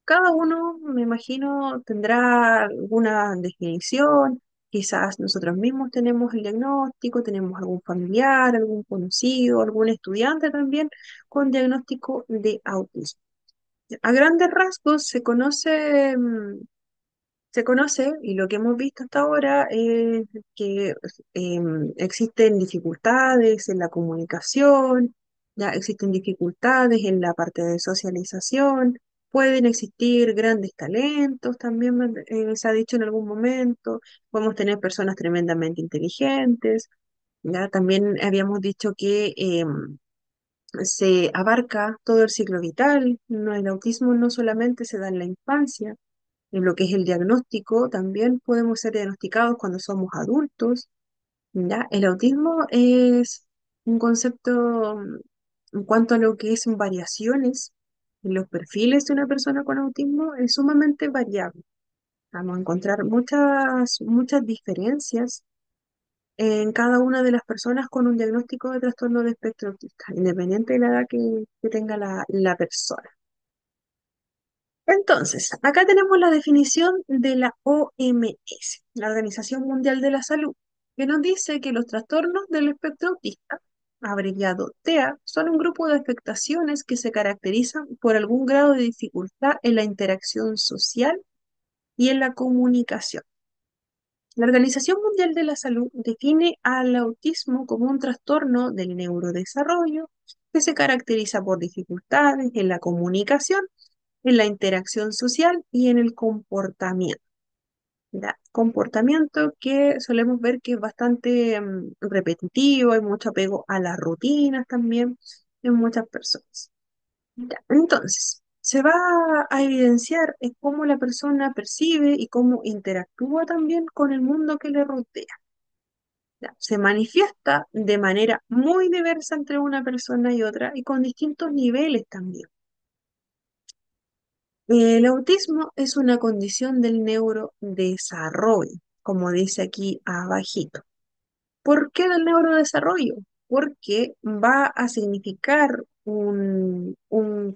cada uno, me imagino, tendrá alguna definición. Quizás nosotros mismos tenemos el diagnóstico, tenemos algún familiar, algún conocido, algún estudiante también con diagnóstico de autismo. A grandes rasgos se conoce, y lo que hemos visto hasta ahora es que existen dificultades en la comunicación, ya existen dificultades en la parte de socialización, pueden existir grandes talentos, también se ha dicho en algún momento, podemos tener personas tremendamente inteligentes, ya también habíamos dicho que se abarca todo el ciclo vital, no, el autismo no solamente se da en la infancia, en lo que es el diagnóstico, también podemos ser diagnosticados cuando somos adultos, ¿ya? El autismo es un concepto en cuanto a lo que es variaciones en los perfiles de una persona con autismo, es sumamente variable. Vamos a encontrar muchas diferencias en cada una de las personas con un diagnóstico de trastorno de espectro autista, independiente de la edad que tenga la persona. Entonces, acá tenemos la definición de la OMS, la Organización Mundial de la Salud, que nos dice que los trastornos del espectro autista, abreviado TEA, son un grupo de afectaciones que se caracterizan por algún grado de dificultad en la interacción social y en la comunicación. La Organización Mundial de la Salud define al autismo como un trastorno del neurodesarrollo que se caracteriza por dificultades en la comunicación, en la interacción social y en el comportamiento. ¿Ya? Comportamiento que solemos ver que es bastante repetitivo, hay mucho apego a las rutinas también en muchas personas. ¿Ya? Entonces, se va a evidenciar en cómo la persona percibe y cómo interactúa también con el mundo que le rodea. ¿Ya? Se manifiesta de manera muy diversa entre una persona y otra y con distintos niveles también. El autismo es una condición del neurodesarrollo, como dice aquí abajito. ¿Por qué del neurodesarrollo? Porque va a significar un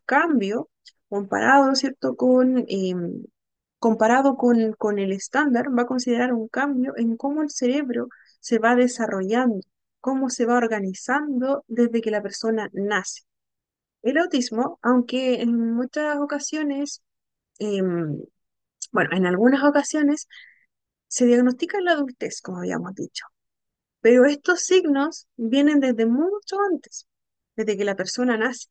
cambio comparado, ¿cierto? Comparado con el estándar, va a considerar un cambio en cómo el cerebro se va desarrollando, cómo se va organizando desde que la persona nace. El autismo, aunque en muchas ocasiones, em, bueno, en algunas ocasiones se diagnostica en la adultez, como habíamos dicho, pero estos signos vienen desde mucho antes, desde que la persona nace.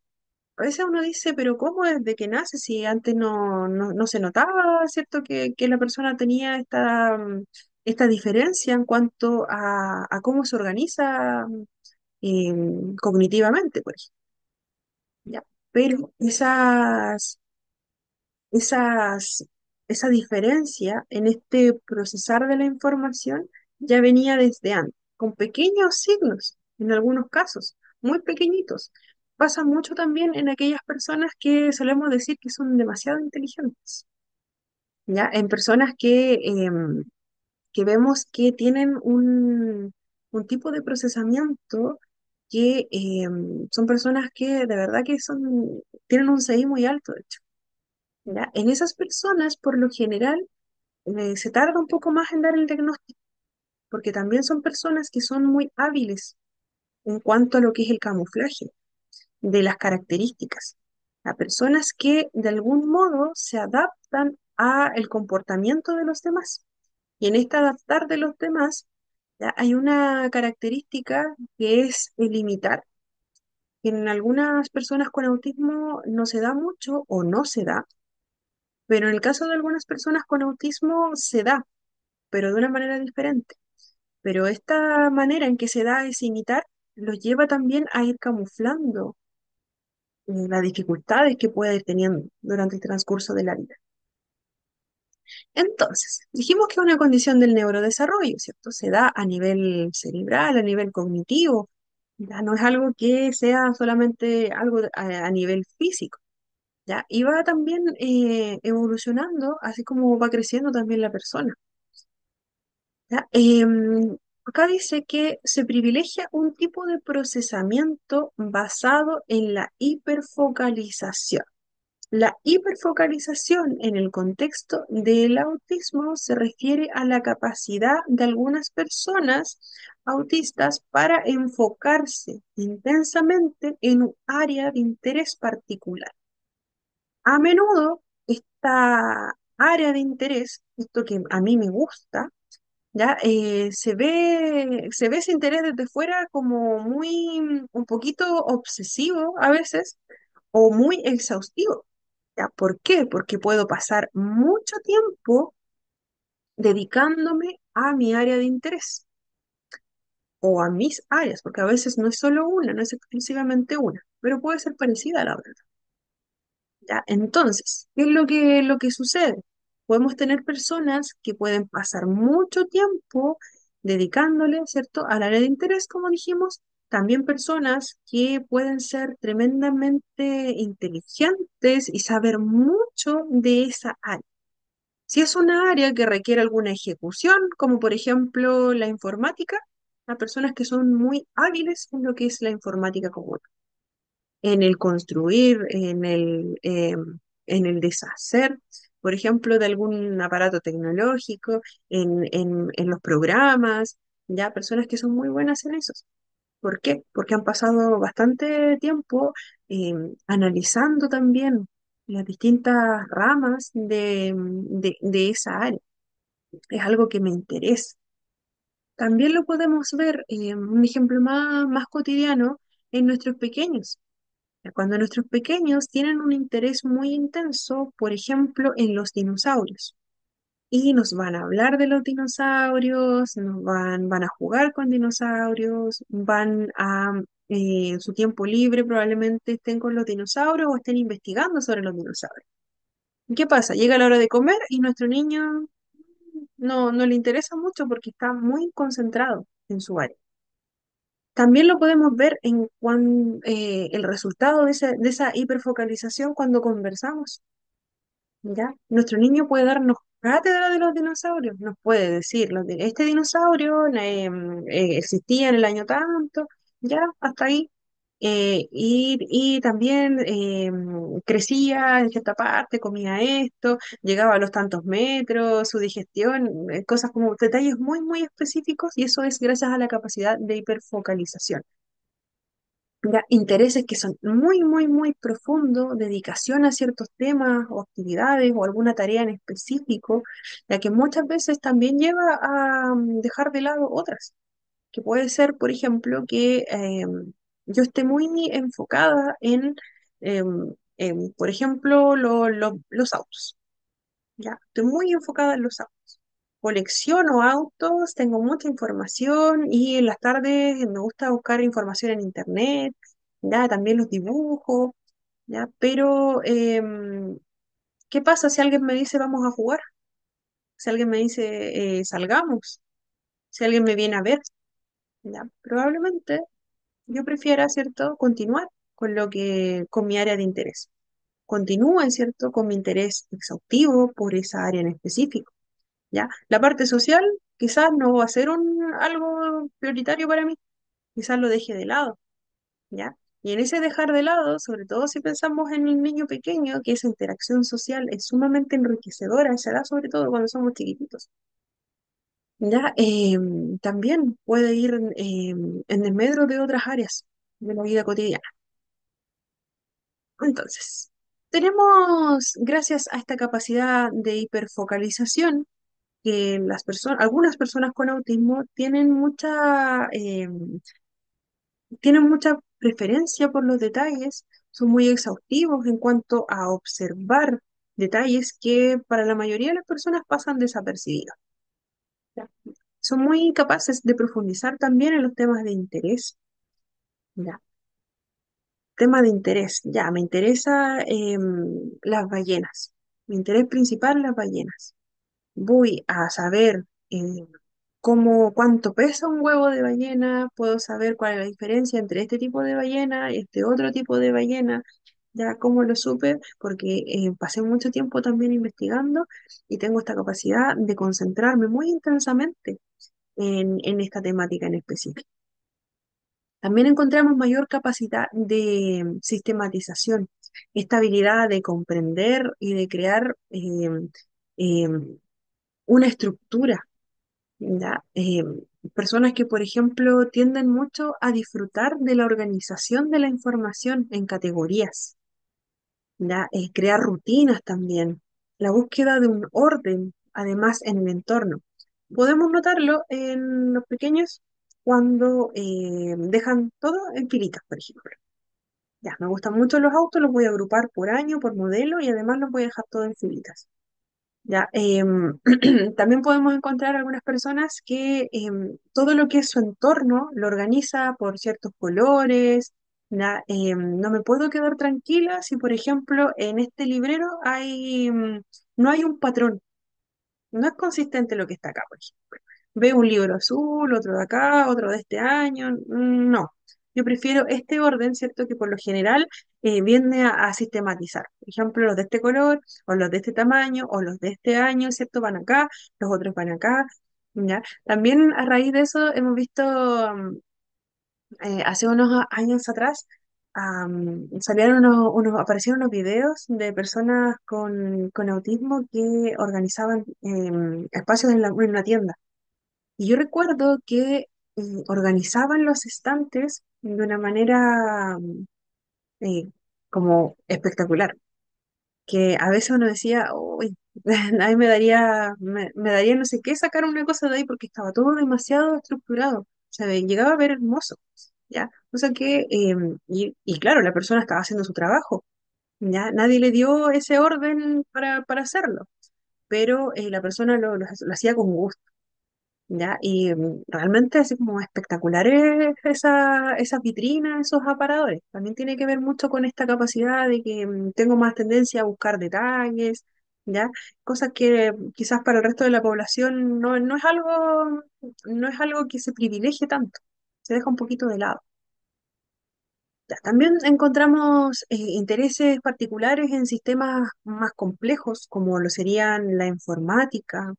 A veces uno dice, pero ¿cómo desde que nace? Si antes no se notaba, ¿cierto? Que la persona tenía esta diferencia en cuanto a cómo se organiza cognitivamente, por ejemplo. ¿Ya? Pero esas, esa diferencia en este procesar de la información ya venía desde antes, con pequeños signos, en algunos casos, muy pequeñitos. Pasa mucho también en aquellas personas que solemos decir que son demasiado inteligentes, ¿ya? En personas que vemos que tienen un tipo de procesamiento que son personas que de verdad que tienen un CI muy alto, de hecho. ¿Ya? En esas personas, por lo general, se tarda un poco más en dar el diagnóstico, porque también son personas que son muy hábiles en cuanto a lo que es el camuflaje de las características. A personas que de algún modo se adaptan a el comportamiento de los demás. Y en este adaptar de los demás, ya hay una característica que es el imitar. En algunas personas con autismo no se da mucho o no se da, pero en el caso de algunas personas con autismo se da, pero de una manera diferente. Pero esta manera en que se da es imitar, los lleva también a ir camuflando las dificultades que puede ir teniendo durante el transcurso de la vida. Entonces, dijimos que es una condición del neurodesarrollo, ¿cierto? Se da a nivel cerebral, a nivel cognitivo, ya no es algo que sea solamente algo a nivel físico, ¿ya? Y va también evolucionando, así como va creciendo también la persona. ¿Ya? Acá dice que se privilegia un tipo de procesamiento basado en la hiperfocalización. La hiperfocalización en el contexto del autismo se refiere a la capacidad de algunas personas autistas para enfocarse intensamente en un área de interés particular. A menudo esta área de interés, esto que a mí me gusta, ¿ya? Se ve ese interés desde fuera como un poquito obsesivo a veces o muy exhaustivo. ¿Ya? ¿Por qué? Porque puedo pasar mucho tiempo dedicándome a mi área de interés o a mis áreas, porque a veces no es solo una, no es exclusivamente una, pero puede ser parecida a la otra. ¿Ya? Entonces, ¿qué es lo que sucede? Podemos tener personas que pueden pasar mucho tiempo dedicándole, ¿cierto?, al área de interés, como dijimos, también personas que pueden ser tremendamente inteligentes y saber mucho de esa área. Si es una área que requiere alguna ejecución, como por ejemplo la informática, las personas que son muy hábiles en lo que es la informática común en el construir, en el deshacer, por ejemplo, de algún aparato tecnológico, en los programas, ya personas que son muy buenas en eso. ¿Por qué? Porque han pasado bastante tiempo eh, analizando también las distintas ramas de esa área. Es algo que me interesa. También lo podemos ver, un ejemplo más cotidiano, en nuestros pequeños. Cuando nuestros pequeños tienen un interés muy intenso, por ejemplo, en los dinosaurios, y nos van a hablar de los dinosaurios, van a jugar con dinosaurios, en su tiempo libre probablemente estén con los dinosaurios o estén investigando sobre los dinosaurios. ¿Y qué pasa? Llega la hora de comer y nuestro niño no le interesa mucho porque está muy concentrado en su área. También lo podemos ver el resultado de esa hiperfocalización cuando conversamos, ¿ya? Nuestro niño puede darnos Cátedra de los dinosaurios, nos puede decir, este dinosaurio existía en el año tanto, ya, hasta ahí. Y también crecía en cierta parte, comía esto, llegaba a los tantos metros, su digestión, cosas como detalles muy, muy específicos, y eso es gracias a la capacidad de hiperfocalización. Ya, intereses que son muy, muy, muy profundos, dedicación a ciertos temas o actividades o alguna tarea en específico, ya que muchas veces también lleva a dejar de lado otras, que puede ser, por ejemplo, que yo esté muy enfocada por ejemplo, los autos, ya, estoy muy enfocada en los autos. Colecciono autos, tengo mucha información y en las tardes me gusta buscar información en internet, ya también los dibujo, ya, pero ¿qué pasa si alguien me dice vamos a jugar? Si alguien me dice salgamos, si alguien me viene a ver, ya, probablemente yo prefiera, ¿cierto?, continuar con mi área de interés. Continúen, ¿cierto?, con mi interés exhaustivo por esa área en específico. ¿Ya? La parte social quizás no va a ser algo prioritario para mí, quizás lo deje de lado, ¿ya? Y en ese dejar de lado, sobre todo si pensamos en el niño pequeño, que esa interacción social es sumamente enriquecedora, a esa edad, sobre todo cuando somos chiquititos, ¿ya? También puede ir en desmedro de otras áreas de la vida cotidiana. Entonces, tenemos, gracias a esta capacidad de hiperfocalización, que algunas personas con autismo tienen mucha preferencia por los detalles, son muy exhaustivos en cuanto a observar detalles que para la mayoría de las personas pasan desapercibidos. ¿Ya? Son muy capaces de profundizar también en los temas de interés. ¿Ya? Tema de interés, ya, me interesa las ballenas. Mi interés principal, las ballenas. Voy a saber cuánto pesa un huevo de ballena, puedo saber cuál es la diferencia entre este tipo de ballena y este otro tipo de ballena, ya cómo lo supe, porque pasé mucho tiempo también investigando y tengo esta capacidad de concentrarme muy intensamente en esta temática en específico. También encontramos mayor capacidad de sistematización, esta habilidad de comprender y de crear eh, una estructura. ¿Ya? Personas que, por ejemplo, tienden mucho a disfrutar de la organización de la información en categorías, ¿ya? Crear rutinas también, la búsqueda de un orden, además, en el entorno. Podemos notarlo en los pequeños cuando dejan todo en filitas, por ejemplo. Ya, me gustan mucho los autos, los voy a agrupar por año, por modelo y además los voy a dejar todo en filitas. Ya, también podemos encontrar algunas personas que todo lo que es su entorno lo organiza por ciertos colores. Ya, no me puedo quedar tranquila si, por ejemplo, en este librero no hay un patrón, no es consistente lo que está acá, por ejemplo. Veo un libro azul, otro de acá, otro de este año. No, yo prefiero este orden, ¿cierto? Que por lo general viene a sistematizar. Por ejemplo, los de este color, o los de este tamaño, o los de este año, ¿cierto? Van acá, los otros van acá. ¿Ya? También a raíz de eso hemos visto hace unos años atrás, aparecieron unos videos de personas con autismo que organizaban espacios en una tienda. Y yo recuerdo que organizaban los estantes de una manera eh, como espectacular, que a veces uno decía, uy, a mí me daría no sé qué sacar una cosa de ahí porque estaba todo demasiado estructurado, o sea, llegaba a ver hermoso, ¿ya? O sea que, y claro, la persona estaba haciendo su trabajo, ¿ya? Nadie le dio ese orden para hacerlo, pero la persona lo hacía con gusto. ¿Ya? Y realmente así como espectaculares esas vitrinas, esos aparadores. También tiene que ver mucho con esta capacidad de que tengo más tendencia a buscar detalles, ¿ya? Cosas que quizás para el resto de la población no es algo que se privilegie tanto, se deja un poquito de lado. Ya, también encontramos intereses particulares en sistemas más complejos, como lo serían la informática,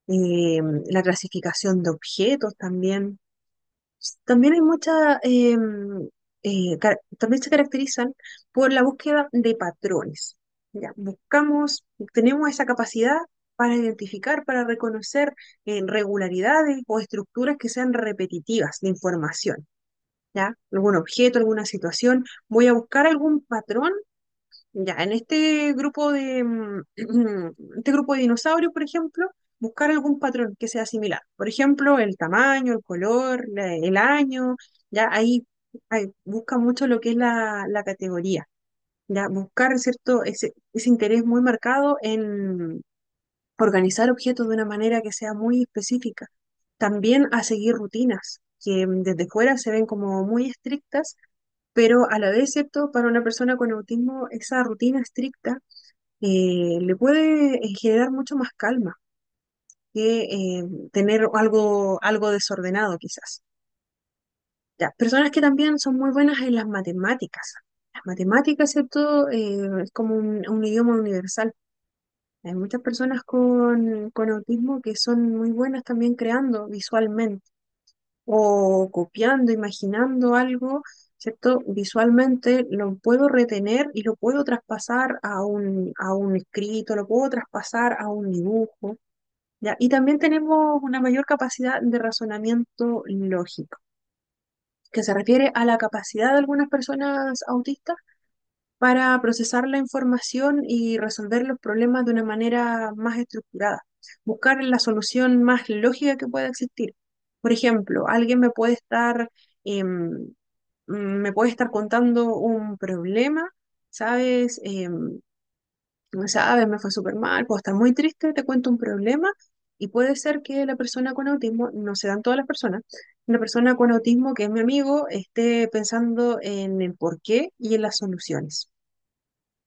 eh, la clasificación de objetos también. También hay también se caracterizan por la búsqueda de patrones. Ya, tenemos esa capacidad para identificar, para reconocer regularidades o estructuras que sean repetitivas de información. ¿Ya? Algún objeto, alguna situación. Voy a buscar algún patrón ya, en este grupo este grupo de dinosaurios, por ejemplo, buscar algún patrón que sea similar. Por ejemplo, el tamaño, el color, el año, ya ahí busca mucho lo que es la categoría, ya buscar, ¿cierto? Ese interés muy marcado en organizar objetos de una manera que sea muy específica. También a seguir rutinas que desde fuera se ven como muy estrictas, pero a la vez, ¿cierto? Para una persona con autismo, esa rutina estricta le puede generar mucho más calma que tener algo desordenado quizás. Ya, personas que también son muy buenas en las matemáticas. Las matemáticas, ¿cierto? Es como un idioma universal. Hay muchas personas con autismo que son muy buenas también creando visualmente o copiando, imaginando algo, ¿cierto? Visualmente lo puedo retener y lo puedo traspasar a un escrito, lo puedo traspasar a un dibujo, ¿ya? Y también tenemos una mayor capacidad de razonamiento lógico, que se refiere a la capacidad de algunas personas autistas para procesar la información y resolver los problemas de una manera más estructurada, buscar la solución más lógica que pueda existir. Por ejemplo, alguien em, me puede estar contando un problema, ¿sabes? ¿Sabes? Me fue súper mal, puedo estar muy triste, te cuento un problema y puede ser que la persona con autismo, no se dan todas las personas, una persona con autismo que es mi amigo esté pensando en el por qué y en las soluciones.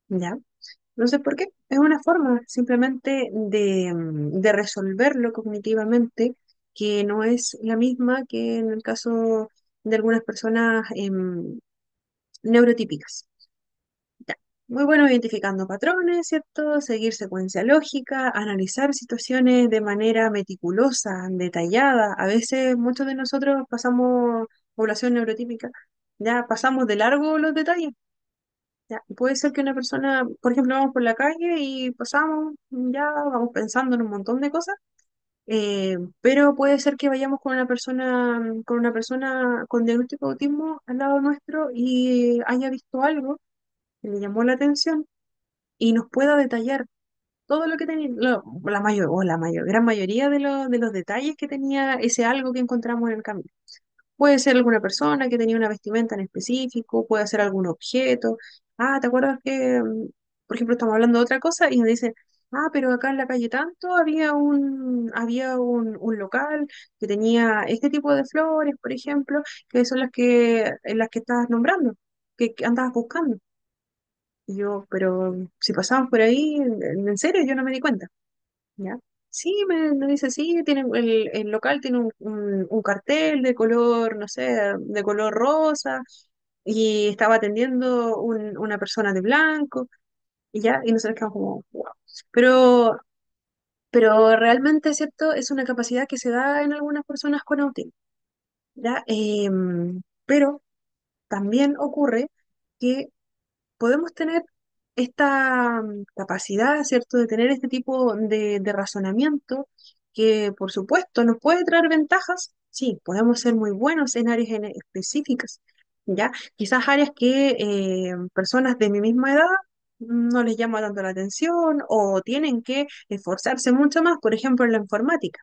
¿Ya? No sé por qué. Es una forma simplemente de resolverlo cognitivamente que no es la misma que en el caso de algunas personas neurotípicas. Ya. Muy bueno identificando patrones, ¿cierto? Seguir secuencia lógica, analizar situaciones de manera meticulosa, detallada. A veces muchos de nosotros pasamos, población neurotípica, ya pasamos de largo los detalles. Ya, puede ser que una persona, por ejemplo, vamos por la calle y pasamos, ya vamos pensando en un montón de cosas, pero puede ser que vayamos con una persona con diagnóstico de autismo al lado nuestro y haya visto algo que le llamó la atención y nos pueda detallar todo lo que tenía, gran mayoría de los detalles que tenía ese algo que encontramos en el camino. Puede ser alguna persona que tenía una vestimenta en específico, puede ser algún objeto. Ah, ¿te acuerdas que, por ejemplo, estamos hablando de otra cosa y nos dicen, ah, pero acá en la calle tanto había un local que tenía este tipo de flores, por ejemplo, que son las que estabas nombrando, que andabas buscando? Y yo, pero si pasamos por ahí, en serio, yo no me di cuenta. ¿Ya? Sí, me dice, sí, el local tiene un cartel de color, no sé, de color rosa, y estaba atendiendo una persona de blanco, y ya, y nosotros quedamos como, wow. Pero, pero realmente, es cierto, es una capacidad que se da en algunas personas con autismo, ¿ya? Pero también ocurre que podemos tener esta capacidad, ¿cierto?, de tener este tipo de razonamiento que, por supuesto, nos puede traer ventajas. Sí, podemos ser muy buenos en áreas específicas, ¿ya? Quizás áreas que personas de mi misma edad no les llama tanto la atención o tienen que esforzarse mucho más, por ejemplo, en la informática.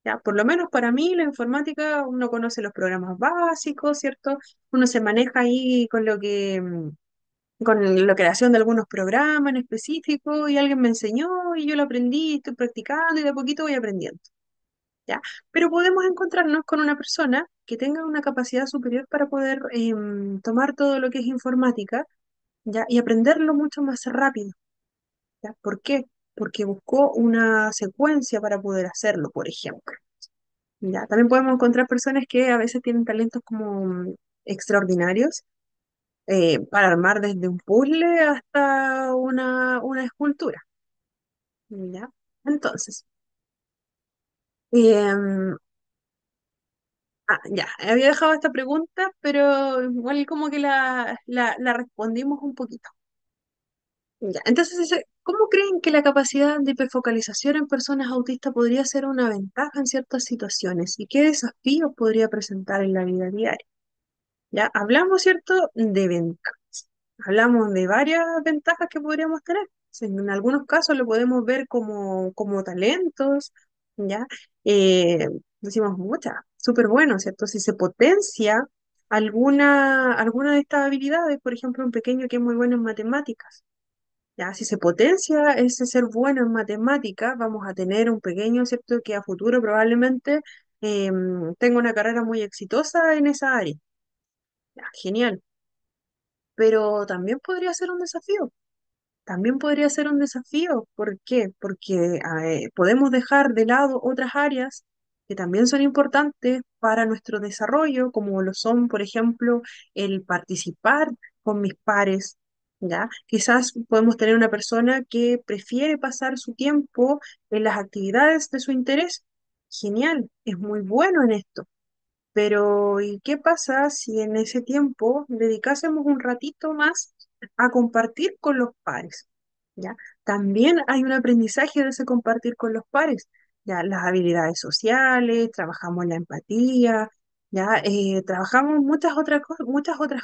¿Ya? Por lo menos para mí, la informática, uno conoce los programas básicos, ¿cierto? Uno se maneja ahí con la creación de algunos programas en específico y alguien me enseñó y yo lo aprendí, estoy practicando y de a poquito voy aprendiendo, ¿ya? Pero podemos encontrarnos con una persona que tenga una capacidad superior para poder tomar todo lo que es informática, ¿ya? Y aprenderlo mucho más rápido, ¿ya? ¿Por qué? Porque buscó una secuencia para poder hacerlo, por ejemplo. ¿Ya? También podemos encontrar personas que a veces tienen talentos como extraordinarios para armar desde un puzzle hasta una escultura, ¿ya? Entonces, em, ya, había dejado esta pregunta, pero igual como que la respondimos un poquito. Ya, entonces, ¿cómo creen que la capacidad de hiperfocalización en personas autistas podría ser una ventaja en ciertas situaciones? ¿Y qué desafíos podría presentar en la vida diaria? Ya, hablamos, ¿cierto?, de ventajas. Hablamos de varias ventajas que podríamos tener. En algunos casos lo podemos ver como talentos, ¿ya? Eh, Decimos muchas, súper bueno, ¿cierto? Si se potencia alguna de estas habilidades, por ejemplo, un pequeño que es muy bueno en matemáticas, ¿ya? Si se potencia ese ser bueno en matemáticas, vamos a tener un pequeño, ¿cierto?, que a futuro probablemente tenga una carrera muy exitosa en esa área. Ya, genial, pero también podría ser un desafío. También podría ser un desafío. ¿Por qué? Porque podemos dejar de lado otras áreas que también son importantes para nuestro desarrollo, como lo son, por ejemplo, el participar con mis pares, ¿ya? Quizás podemos tener una persona que prefiere pasar su tiempo en las actividades de su interés. Genial, es muy bueno en esto. Pero, ¿y qué pasa si en ese tiempo dedicásemos un ratito más a compartir con los pares? ¿Ya? También hay un aprendizaje de ese compartir con los pares, ¿ya? Las habilidades sociales, trabajamos la empatía, ¿ya? Trabajamos muchas otras cosas,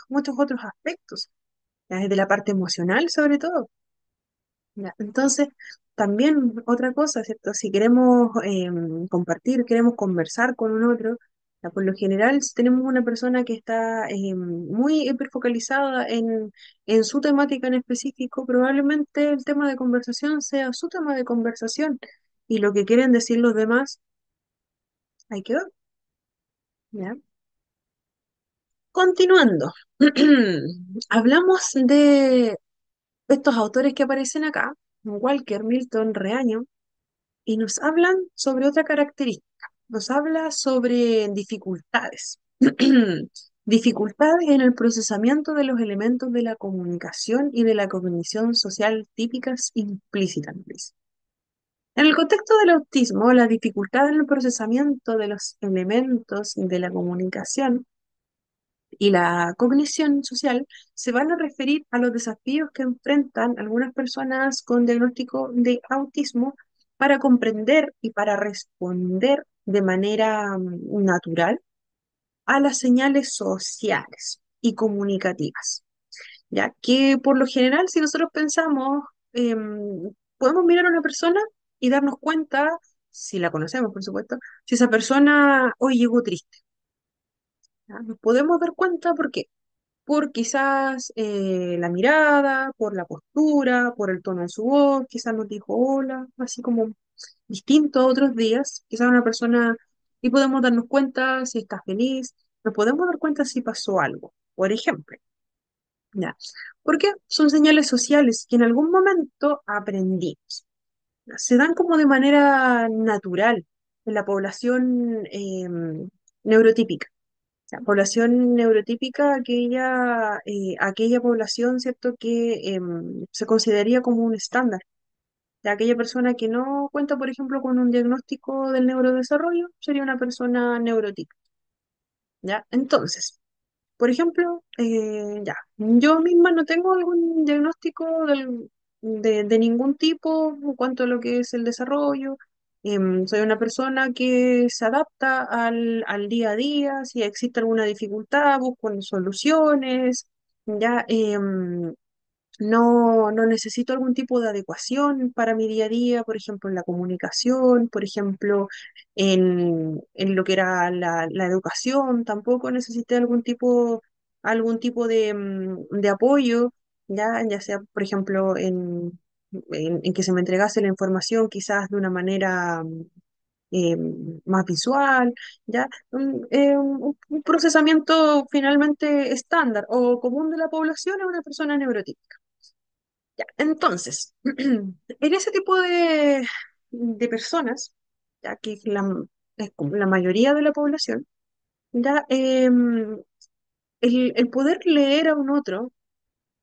muchos otros aspectos, ¿ya? Desde la parte emocional sobre todo. Ya, entonces, también otra cosa, ¿cierto? Si queremos compartir, queremos conversar con un otro, ya, por lo general, si tenemos una persona que está muy hiperfocalizada en su temática en específico, probablemente el tema de conversación sea su tema de conversación y lo que quieren decir los demás, ahí quedó, ¿ya? Continuando, hablamos de estos autores que aparecen acá, Walker, Milton, Reaño, y nos hablan sobre otra característica, nos habla sobre dificultades. Dificultades en el procesamiento de los elementos de la comunicación y de la cognición social típicas implícitas, dice. En el contexto del autismo, la dificultad en el procesamiento de los elementos de la comunicación y la cognición social se van a referir a los desafíos que enfrentan algunas personas con diagnóstico de autismo para comprender y para responder de manera natural a las señales sociales y comunicativas, ya que por lo general, si nosotros pensamos, podemos mirar a una persona y darnos cuenta, si la conocemos, por supuesto, si esa persona hoy llegó triste. ¿Ya? Nos podemos dar cuenta porque por quizás la mirada, por la postura, por el tono de su voz, quizás nos dijo hola, así como distinto a otros días, quizás una persona, y podemos darnos cuenta si está feliz, nos podemos dar cuenta si pasó algo, por ejemplo, ¿ya? Porque son señales sociales que en algún momento aprendimos, ¿ya? Se dan como de manera natural en la población neurotípica. La población neurotípica, aquella población, ¿cierto?, que se consideraría como un estándar. De aquella persona que no cuenta, por ejemplo, con un diagnóstico del neurodesarrollo, sería una persona neurotípica, ¿ya? Entonces, por ejemplo, ya, yo misma no tengo algún diagnóstico de ningún tipo en cuanto a lo que es el desarrollo. Soy una persona que se adapta al día a día, si existe alguna dificultad, busco soluciones, ya. No necesito algún tipo de adecuación para mi día a día, por ejemplo, en la comunicación, por ejemplo, en lo que era la educación, tampoco necesité algún tipo de apoyo, ya sea, por ejemplo, en que se me entregase la información quizás de una manera eh, más visual, ¿ya? Un procesamiento finalmente estándar o común de la población es una persona neurótica. Ya, entonces, en ese tipo de personas, ya que es como la mayoría de la población, ya el poder leer a un otro,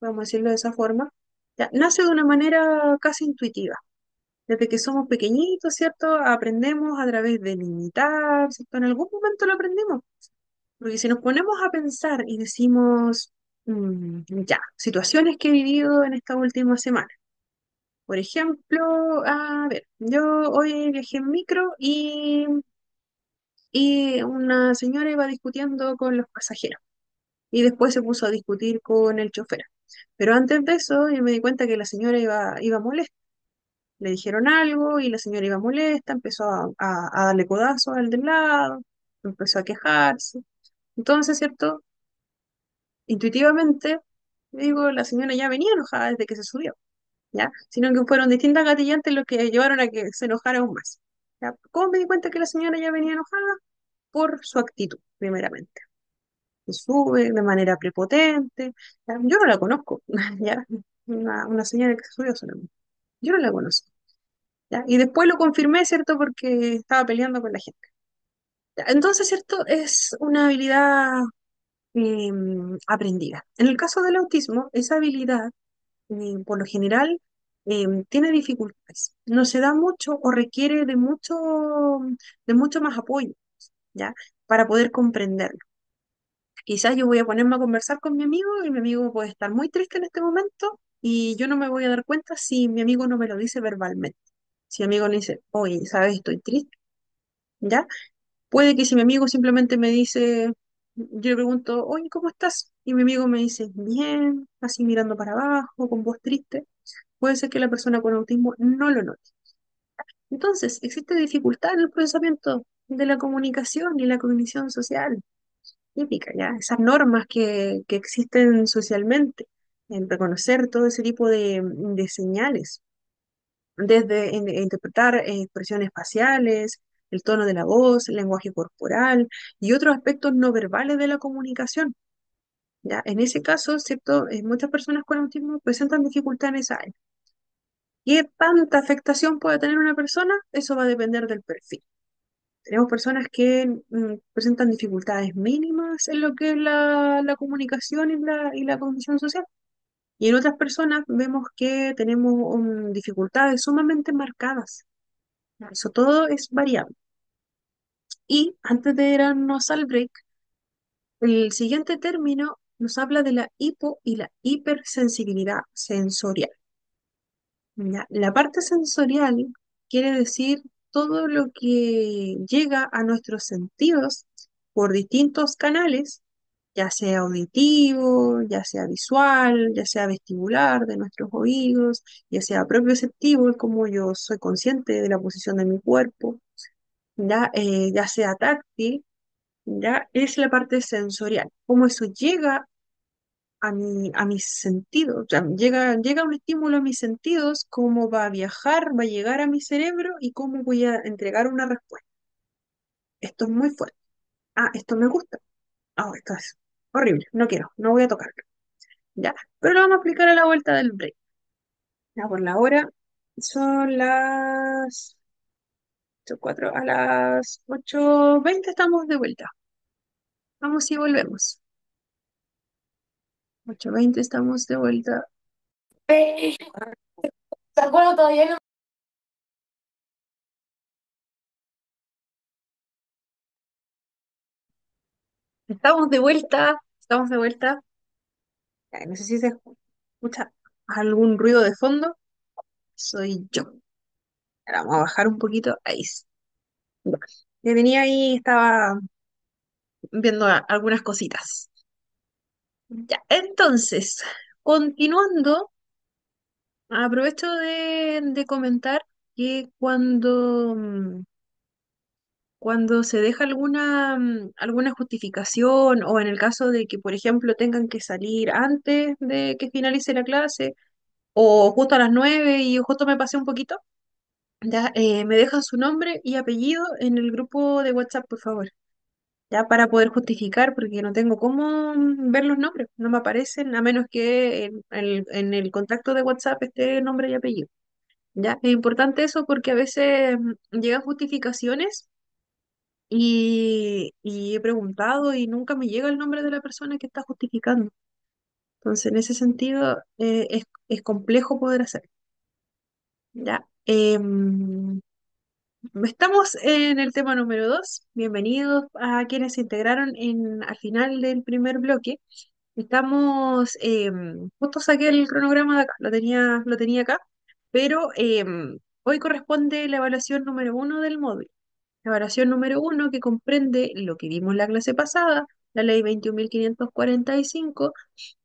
vamos a decirlo de esa forma, ya, nace de una manera casi intuitiva. Desde que somos pequeñitos, ¿cierto? Aprendemos a través de imitar, ¿cierto? En algún momento lo aprendemos. Porque si nos ponemos a pensar y decimos, ya, situaciones que he vivido en esta última semana. Por ejemplo, a ver, yo hoy viajé en micro y una señora iba discutiendo con los pasajeros y después se puso a discutir con el chofer. Pero antes de eso, yo me di cuenta que la señora iba molesta. Le dijeron algo y la señora iba molesta, empezó a darle codazos al del lado, empezó a quejarse. Entonces, ¿cierto? Intuitivamente, digo, la señora ya venía enojada desde que se subió, ¿ya? Sino que fueron distintas gatillantes los que llevaron a que se enojara aún más. ¿Ya? ¿Cómo me di cuenta que la señora ya venía enojada? Por su actitud, primeramente. Se sube de manera prepotente. ¿Ya? Yo no la conozco, ¿ya? Una señora que se subió solamente. Yo no la conozco, ¿ya? Y después lo confirmé, ¿cierto? Porque estaba peleando con la gente. ¿Ya? Entonces, ¿cierto? Es una habilidad aprendida. En el caso del autismo, esa habilidad, por lo general, tiene dificultades. No se da mucho o requiere de mucho más apoyo, ¿ya? Para poder comprenderlo. Quizás yo voy a ponerme a conversar con mi amigo y mi amigo puede estar muy triste en este momento y yo no me voy a dar cuenta si mi amigo no me lo dice verbalmente. Si mi amigo le dice, oye, ¿sabes? Estoy triste, ¿ya? Puede que si mi amigo simplemente me dice, yo le pregunto, oye, ¿cómo estás? Y mi amigo me dice, bien, así mirando para abajo, con voz triste, puede ser que la persona con autismo no lo note. Entonces, existe dificultad en el procesamiento de la comunicación y la cognición social, típica, ¿ya? Esas normas que existen socialmente, en reconocer todo ese tipo de señales desde interpretar expresiones faciales, el tono de la voz, el lenguaje corporal y otros aspectos no verbales de la comunicación. ¿Ya? En ese caso, ¿cierto? Muchas personas con autismo presentan dificultad en esa área. ¿Qué tanta afectación puede tener una persona? Eso va a depender del perfil. Tenemos personas que presentan dificultades mínimas en lo que es la comunicación y la cognición social. Y en otras personas vemos que tenemos dificultades sumamente marcadas. Eso todo es variable. Y antes de irnos al break, el siguiente término nos habla de la hipo y la hipersensibilidad sensorial. ¿Ya? La parte sensorial quiere decir todo lo que llega a nuestros sentidos por distintos canales, ya sea auditivo, ya sea visual, ya sea vestibular de nuestros oídos, ya sea propioceptivo, como yo soy consciente de la posición de mi cuerpo, ya sea táctil, ya es la parte sensorial, cómo eso llega a mis sentidos, o sea, llega un estímulo a mis sentidos, cómo va a viajar, va a llegar a mi cerebro y cómo voy a entregar una respuesta. Esto es muy fuerte. Ah, esto me gusta. Ah, esto es horrible, no quiero, no voy a tocarlo. Ya, pero lo vamos a aplicar a la vuelta del break. Ya, por la hora son las 4, a las 8:20 estamos de vuelta. Vamos y volvemos. 8:20 estamos de vuelta. ¿Se acuerdo todavía? No. Estamos de vuelta, estamos de vuelta. No sé si se escucha algún ruido de fondo. Soy yo. Ahora vamos a bajar un poquito. Ahí. Ya. Ya venía ahí, estaba viendo algunas cositas. Ya, entonces, continuando, aprovecho de comentar que cuando se deja alguna justificación o en el caso de que, por ejemplo, tengan que salir antes de que finalice la clase o justo a las 9 y justo me pasé un poquito, ya, me dejan su nombre y apellido en el grupo de WhatsApp, por favor, ya para poder justificar, porque no tengo cómo ver los nombres, no me aparecen a menos que en el contacto de WhatsApp esté nombre y apellido. Ya, es importante eso porque a veces llegan justificaciones y he preguntado y nunca me llega el nombre de la persona que está justificando. Entonces, en ese sentido, es complejo poder hacerlo. ¿Ya? Estamos en el tema número 2. Bienvenidos a quienes se integraron al final del primer bloque. Estamos, justo saqué el cronograma de acá, lo tenía acá, pero hoy corresponde la evaluación número 1 del módulo. La evaluación número 1 que comprende lo que vimos la clase pasada, la ley 21.545,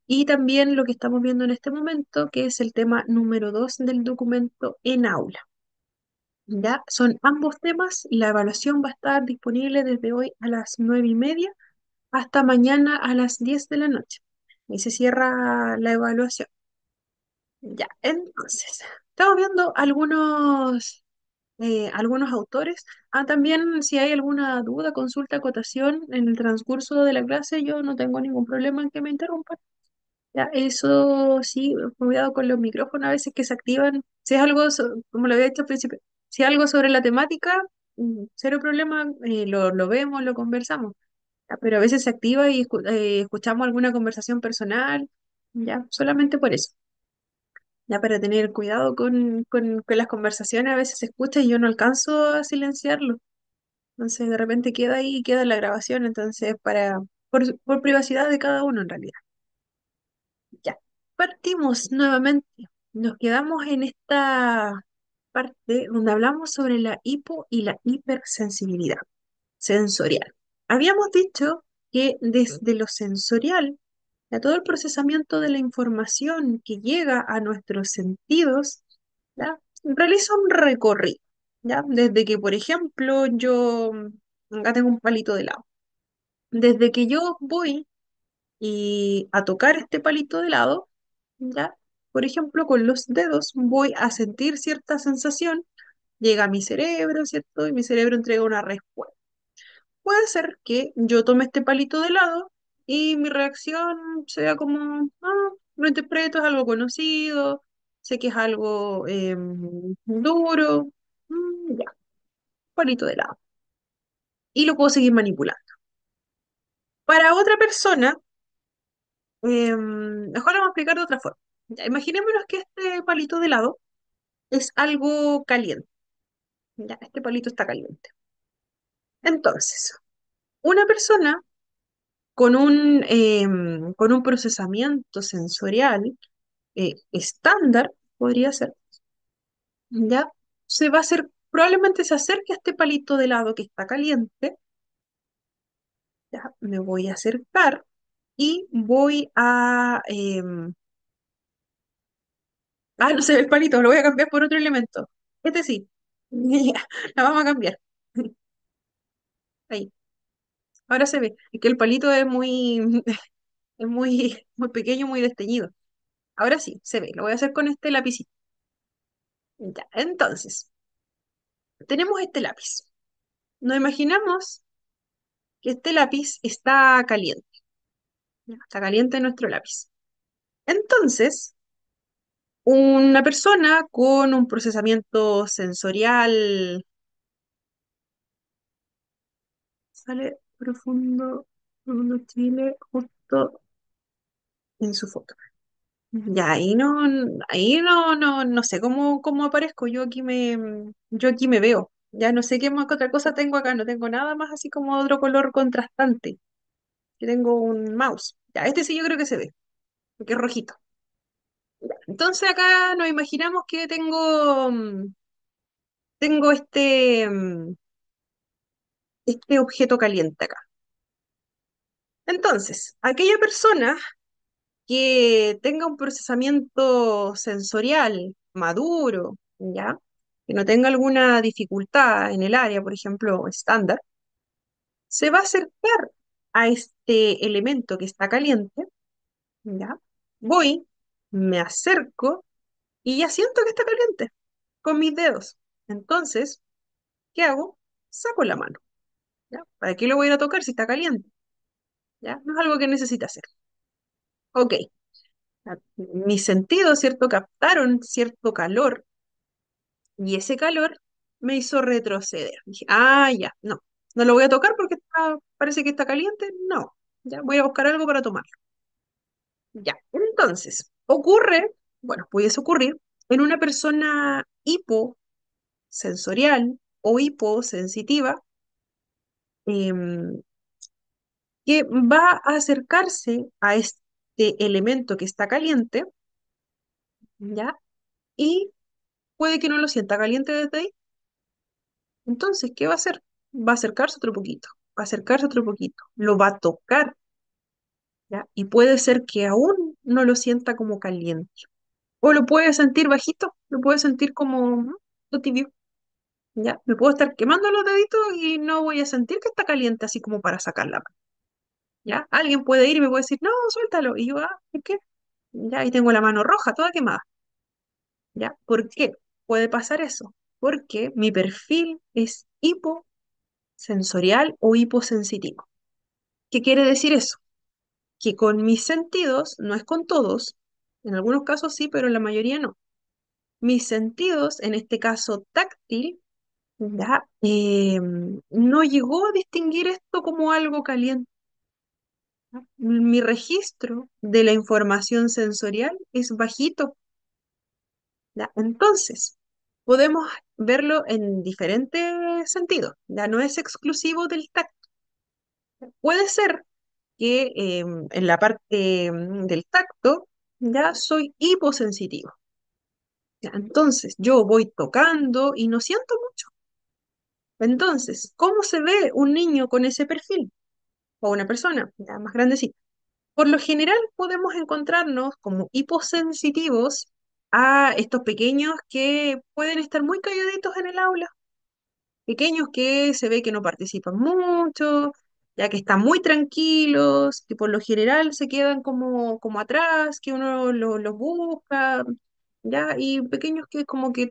y también lo que estamos viendo en este momento, que es el tema número 2 del documento en aula. Ya son ambos temas. La evaluación va a estar disponible desde hoy a las 9:30 hasta mañana a las 10 de la noche. Y se cierra la evaluación. Ya, entonces, estamos viendo algunos autores. También si hay alguna duda, consulta, acotación en el transcurso de la clase, yo no tengo ningún problema en que me interrumpan. Ya, eso sí, cuidado con los micrófonos a veces que se activan. Si es algo, como lo había dicho al principio, si es algo sobre la temática, cero problema, lo vemos, lo conversamos. Ya, pero a veces se activa y escuchamos alguna conversación personal, ya, solamente por eso. Ya para tener cuidado con las conversaciones, a veces se escucha y yo no alcanzo a silenciarlo. Entonces de repente queda ahí y queda en la grabación, entonces por privacidad de cada uno en realidad. Ya, partimos nuevamente. Nos quedamos en esta parte donde hablamos sobre la hipo y la hipersensibilidad sensorial. Habíamos dicho que desde lo sensorial, a todo el procesamiento de la información que llega a nuestros sentidos, ¿ya? Realiza un recorrido, ¿ya? Desde que, por ejemplo, acá tengo un palito de helado. Desde que yo voy a tocar este palito de helado, ¿ya? Por ejemplo, con los dedos voy a sentir cierta sensación, llega a mi cerebro, ¿cierto? Y mi cerebro entrega una respuesta. Puede ser que yo tome este palito de helado y mi reacción sea como, lo interpreto, es algo conocido, sé que es algo duro, ya, palito de helado. Y lo puedo seguir manipulando. Para otra persona, mejor lo vamos a explicar de otra forma. Ya, imaginémonos que este palito de helado es algo caliente. Ya, este palito está caliente. Entonces, una persona con un procesamiento sensorial estándar, podría ser, ¿ya? Se va a hacer, probablemente se acerque a este palito de helado que está caliente, ¿ya? Me voy a acercar y no se ve el palito, lo voy a cambiar por otro elemento. Este sí, ya, la vamos a cambiar. Ahí, ahora se ve. Es que el palito es muy, es muy pequeño, muy desteñido. Ahora sí, se ve. Lo voy a hacer con este lapicito. Ya, entonces, tenemos este lápiz. Nos imaginamos que este lápiz está caliente. ¿Ya? Está caliente nuestro lápiz. Entonces, una persona con un procesamiento sensorial sale profundo, profundo Chile, justo en su foto. Ya, ahí no sé cómo aparezco. Yo aquí me veo. Ya no sé qué más que otra cosa tengo acá. No tengo nada más así como otro color contrastante. Yo tengo un mouse. Ya, este sí yo creo que se ve, porque es rojito. Entonces acá nos imaginamos que tengo este objeto caliente acá. Entonces, aquella persona que tenga un procesamiento sensorial maduro, ¿ya? Que no tenga alguna dificultad en el área, por ejemplo, estándar, se va a acercar a este elemento que está caliente, ¿ya? Voy, me acerco y ya siento que está caliente con mis dedos. Entonces, ¿qué hago? Saco la mano, ¿ya? ¿Para qué lo voy a ir a tocar si está caliente? ¿Ya? No es algo que necesite hacer. Ok, mis sentidos, ¿cierto? Captaron cierto calor y ese calor me hizo retroceder. Dije, ya, no. No lo voy a tocar porque parece que está caliente. No, ya voy a buscar algo para tomar. Ya, entonces, ocurre, bueno, pudiese ocurrir en una persona hiposensorial o hiposensitiva em, que va a acercarse a este elemento que está caliente, ¿ya? Y puede que no lo sienta caliente desde ahí. Entonces, ¿qué va a hacer? Va a acercarse otro poquito, va a acercarse otro poquito, lo va a tocar, ¿ya? Y puede ser que aún no lo sienta como caliente. O lo puede sentir bajito, lo puede sentir como lo tibio. ¿Ya? Me puedo estar quemando los deditos y no voy a sentir que está caliente así como para sacar la mano. ¿Ya? Alguien puede ir y me puede decir, no, suéltalo. Y yo, ¿por qué? Ya, y tengo la mano roja, toda quemada. ¿Ya? ¿Por qué puede pasar eso? Porque mi perfil es hiposensorial o hiposensitivo. ¿Qué quiere decir eso? Que con mis sentidos, no es con todos, en algunos casos sí, pero en la mayoría no. Mis sentidos, en este caso táctil, ¿ya? No llegó a distinguir esto como algo caliente. ¿No? Mi registro de la información sensorial es bajito, ¿ya? Entonces, podemos verlo en diferentes sentidos, ya no es exclusivo del tacto. Puede ser que en la parte del tacto ya soy hiposensitivo. ¿Ya? Entonces, yo voy tocando y no siento mucho. Entonces, ¿cómo se ve un niño con ese perfil? O una persona ya más grandecita. Por lo general podemos encontrarnos como hiposensitivos a estos pequeños que pueden estar muy calladitos en el aula, pequeños que se ve que no participan mucho, ya que están muy tranquilos, que por lo general se quedan como atrás, que uno los busca, ya, y pequeños que como que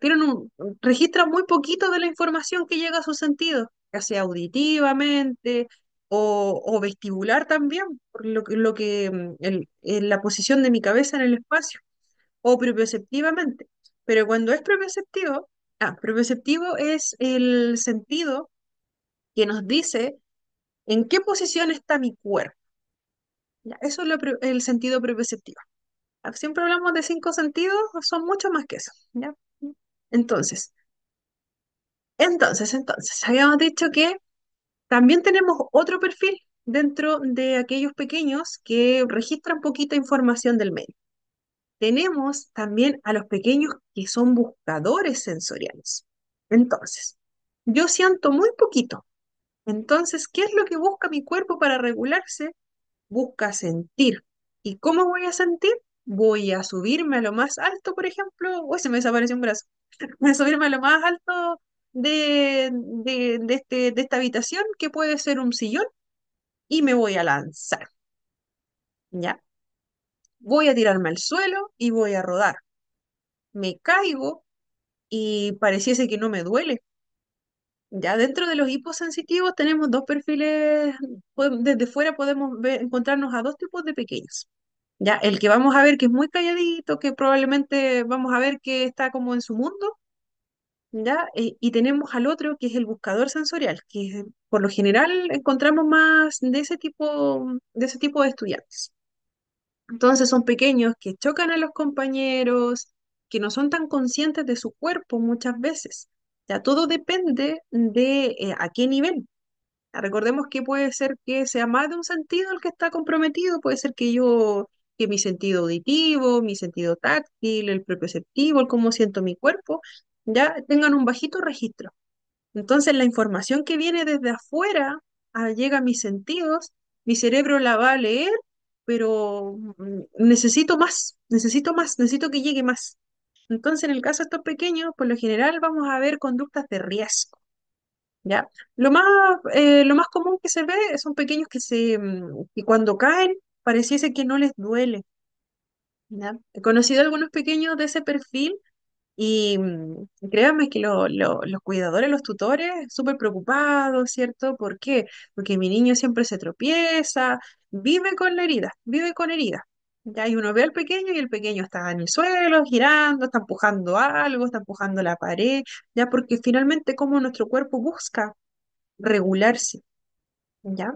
registran muy poquito de la información que llega a sus sentidos, ya sea auditivamente o vestibular también, por en la posición de mi cabeza en el espacio, o propioceptivamente. Pero cuando es propioceptivo, propioceptivo es el sentido que nos dice en qué posición está mi cuerpo. Ya, eso es el sentido propioceptivo. Siempre hablamos de cinco sentidos, son mucho más que eso. ¿Ya? Entonces, habíamos dicho que también tenemos otro perfil dentro de aquellos pequeños que registran poquita información del medio. Tenemos también a los pequeños que son buscadores sensoriales. Entonces, yo siento muy poquito. Entonces, ¿qué es lo que busca mi cuerpo para regularse? Busca sentir. ¿Y cómo voy a sentir? Voy a subirme a lo más alto, por ejemplo. Uy, se me desapareció un brazo. Voy a subirme a lo más alto de esta habitación, que puede ser un sillón, y me voy a lanzar. ¿Ya? Voy a tirarme al suelo y voy a rodar. Me caigo y pareciese que no me duele. Ya dentro de los hiposensitivos tenemos dos perfiles, desde fuera podemos encontrarnos a dos tipos de pequeños. Ya, el que vamos a ver que es muy calladito, que probablemente vamos a ver que está como en su mundo, ¿ya? Y tenemos al otro que es el buscador sensorial, que por lo general encontramos más de ese tipo de estudiantes. Entonces son pequeños que chocan a los compañeros, que no son tan conscientes de su cuerpo muchas veces. Ya todo depende de a qué nivel. Recordemos que puede ser que sea más de un sentido el que está comprometido, puede ser que mi sentido auditivo, mi sentido táctil, el propioceptivo, el cómo siento mi cuerpo, ya tengan un bajito registro. Entonces la información que viene desde afuera llega a mis sentidos, mi cerebro la va a leer, pero necesito más, necesito que llegue más. Entonces en el caso de estos pequeños, por lo general vamos a ver conductas de riesgo. ¿Ya? Lo más común que se ve son pequeños que cuando caen pareciese que no les duele. ¿Ya? He conocido algunos pequeños de ese perfil y créanme que los cuidadores, los tutores, súper preocupados, ¿cierto? ¿Por qué? Porque mi niño siempre se tropieza, vive con la herida, vive con herida. Ya, y uno ve al pequeño y el pequeño está en el suelo, girando, está empujando algo, está empujando la pared, ya, porque finalmente como nuestro cuerpo busca. regularse, ¿ya?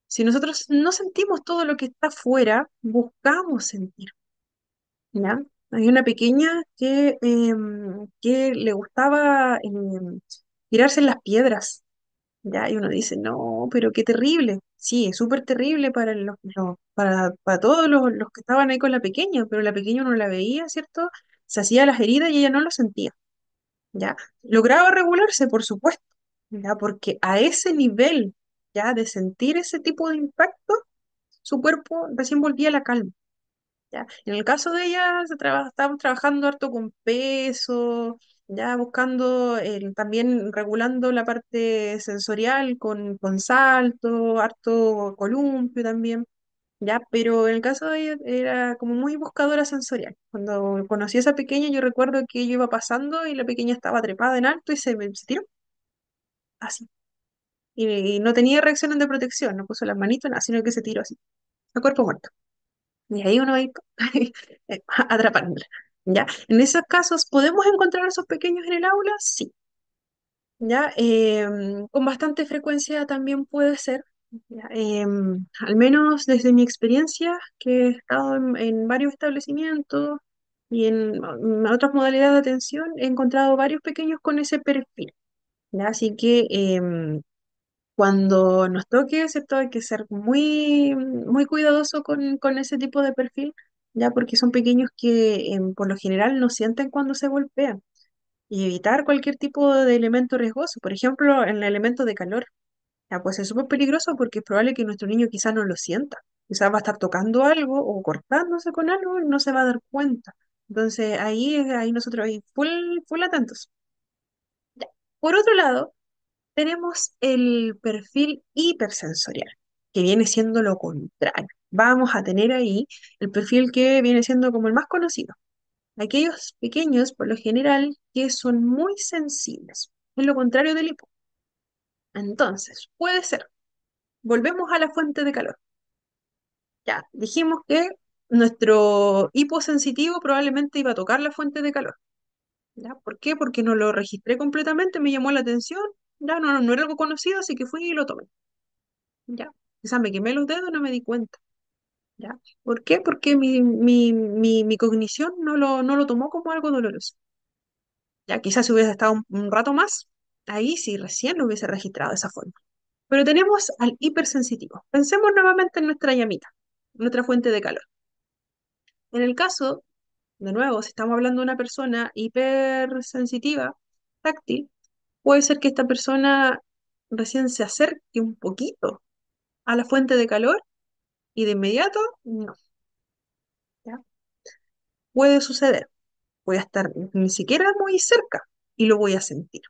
Si nosotros no sentimos todo lo que está afuera, buscamos sentir, ¿ya? Hay una pequeña que le gustaba tirarse en las piedras, ¿ya? Y uno dice, no, pero qué terrible. Sí, es súper terrible para, para todos los que estaban ahí con la pequeña, pero la pequeña uno la veía, ¿cierto? Se hacía las heridas y ella no lo sentía, ¿ya? Lograba regularse, por supuesto, ¿ya? Porque a ese nivel, ¿ya? De sentir ese tipo de impacto, su cuerpo recién volvía a la calma. ¿Ya? En el caso de ella, estábamos trabajando harto con peso, ya buscando, también regulando la parte sensorial con salto, harto columpio también, ya, pero en el caso de ella era como muy buscadora sensorial. Cuando conocí a esa pequeña, yo recuerdo que yo iba pasando y la pequeña estaba trepada en alto y se tiró así. Y no tenía reacciones de protección, no puso las manitos, nada, sino que se tiró así, a cuerpo muerto. Y ahí uno ahí atrapándola. ¿Ya? En esos casos, ¿podemos encontrar a esos pequeños en el aula? Sí. ¿Ya? Con bastante frecuencia también puede ser. ¿Ya? Al menos desde mi experiencia, que he estado en varios establecimientos y en otras modalidades de atención, he encontrado varios pequeños con ese perfil. ¿Ya? Así que cuando nos toque, ¿cierto? Hay que ser muy cuidadoso con ese tipo de perfil, ya porque son pequeños que por lo general no sienten cuando se golpean y evitar cualquier tipo de elemento riesgoso. Por ejemplo, en el elemento de calor, ya pues es súper peligroso porque es probable que nuestro niño quizás no lo sienta. Quizás va a estar tocando algo o cortándose con algo y no se va a dar cuenta. Entonces ahí nosotros ahí full atentos. Ya. Por otro lado, tenemos el perfil hipersensorial, que viene siendo lo contrario. Vamos a tener ahí el perfil que viene siendo como el más conocido. Aquellos pequeños, por lo general, que son muy sensibles. Es lo contrario del hipo. Entonces, puede ser. Volvemos a la fuente de calor. Ya, dijimos que nuestro hiposensitivo probablemente iba a tocar la fuente de calor. ¿Ya? ¿Por qué? Porque no lo registré completamente, me llamó la atención. Ya no era algo conocido, así que fui y lo tomé. ¿Ya? Quizás me quemé los dedos y no me di cuenta, ¿ya? ¿Por qué? Porque mi cognición no lo tomó como algo doloroso. Ya quizás si hubiese estado un rato más, ahí sí recién lo hubiese registrado de esa forma. Pero tenemos al hipersensitivo. Pensemos nuevamente en nuestra llamita, nuestra fuente de calor. En el caso, de nuevo, si estamos hablando de una persona hipersensitiva, táctil, puede ser que esta persona recién se acerque un poquito a la fuente de calor y de inmediato, no. ¿Ya? Puede suceder. Voy a estar ni siquiera muy cerca y lo voy a sentir.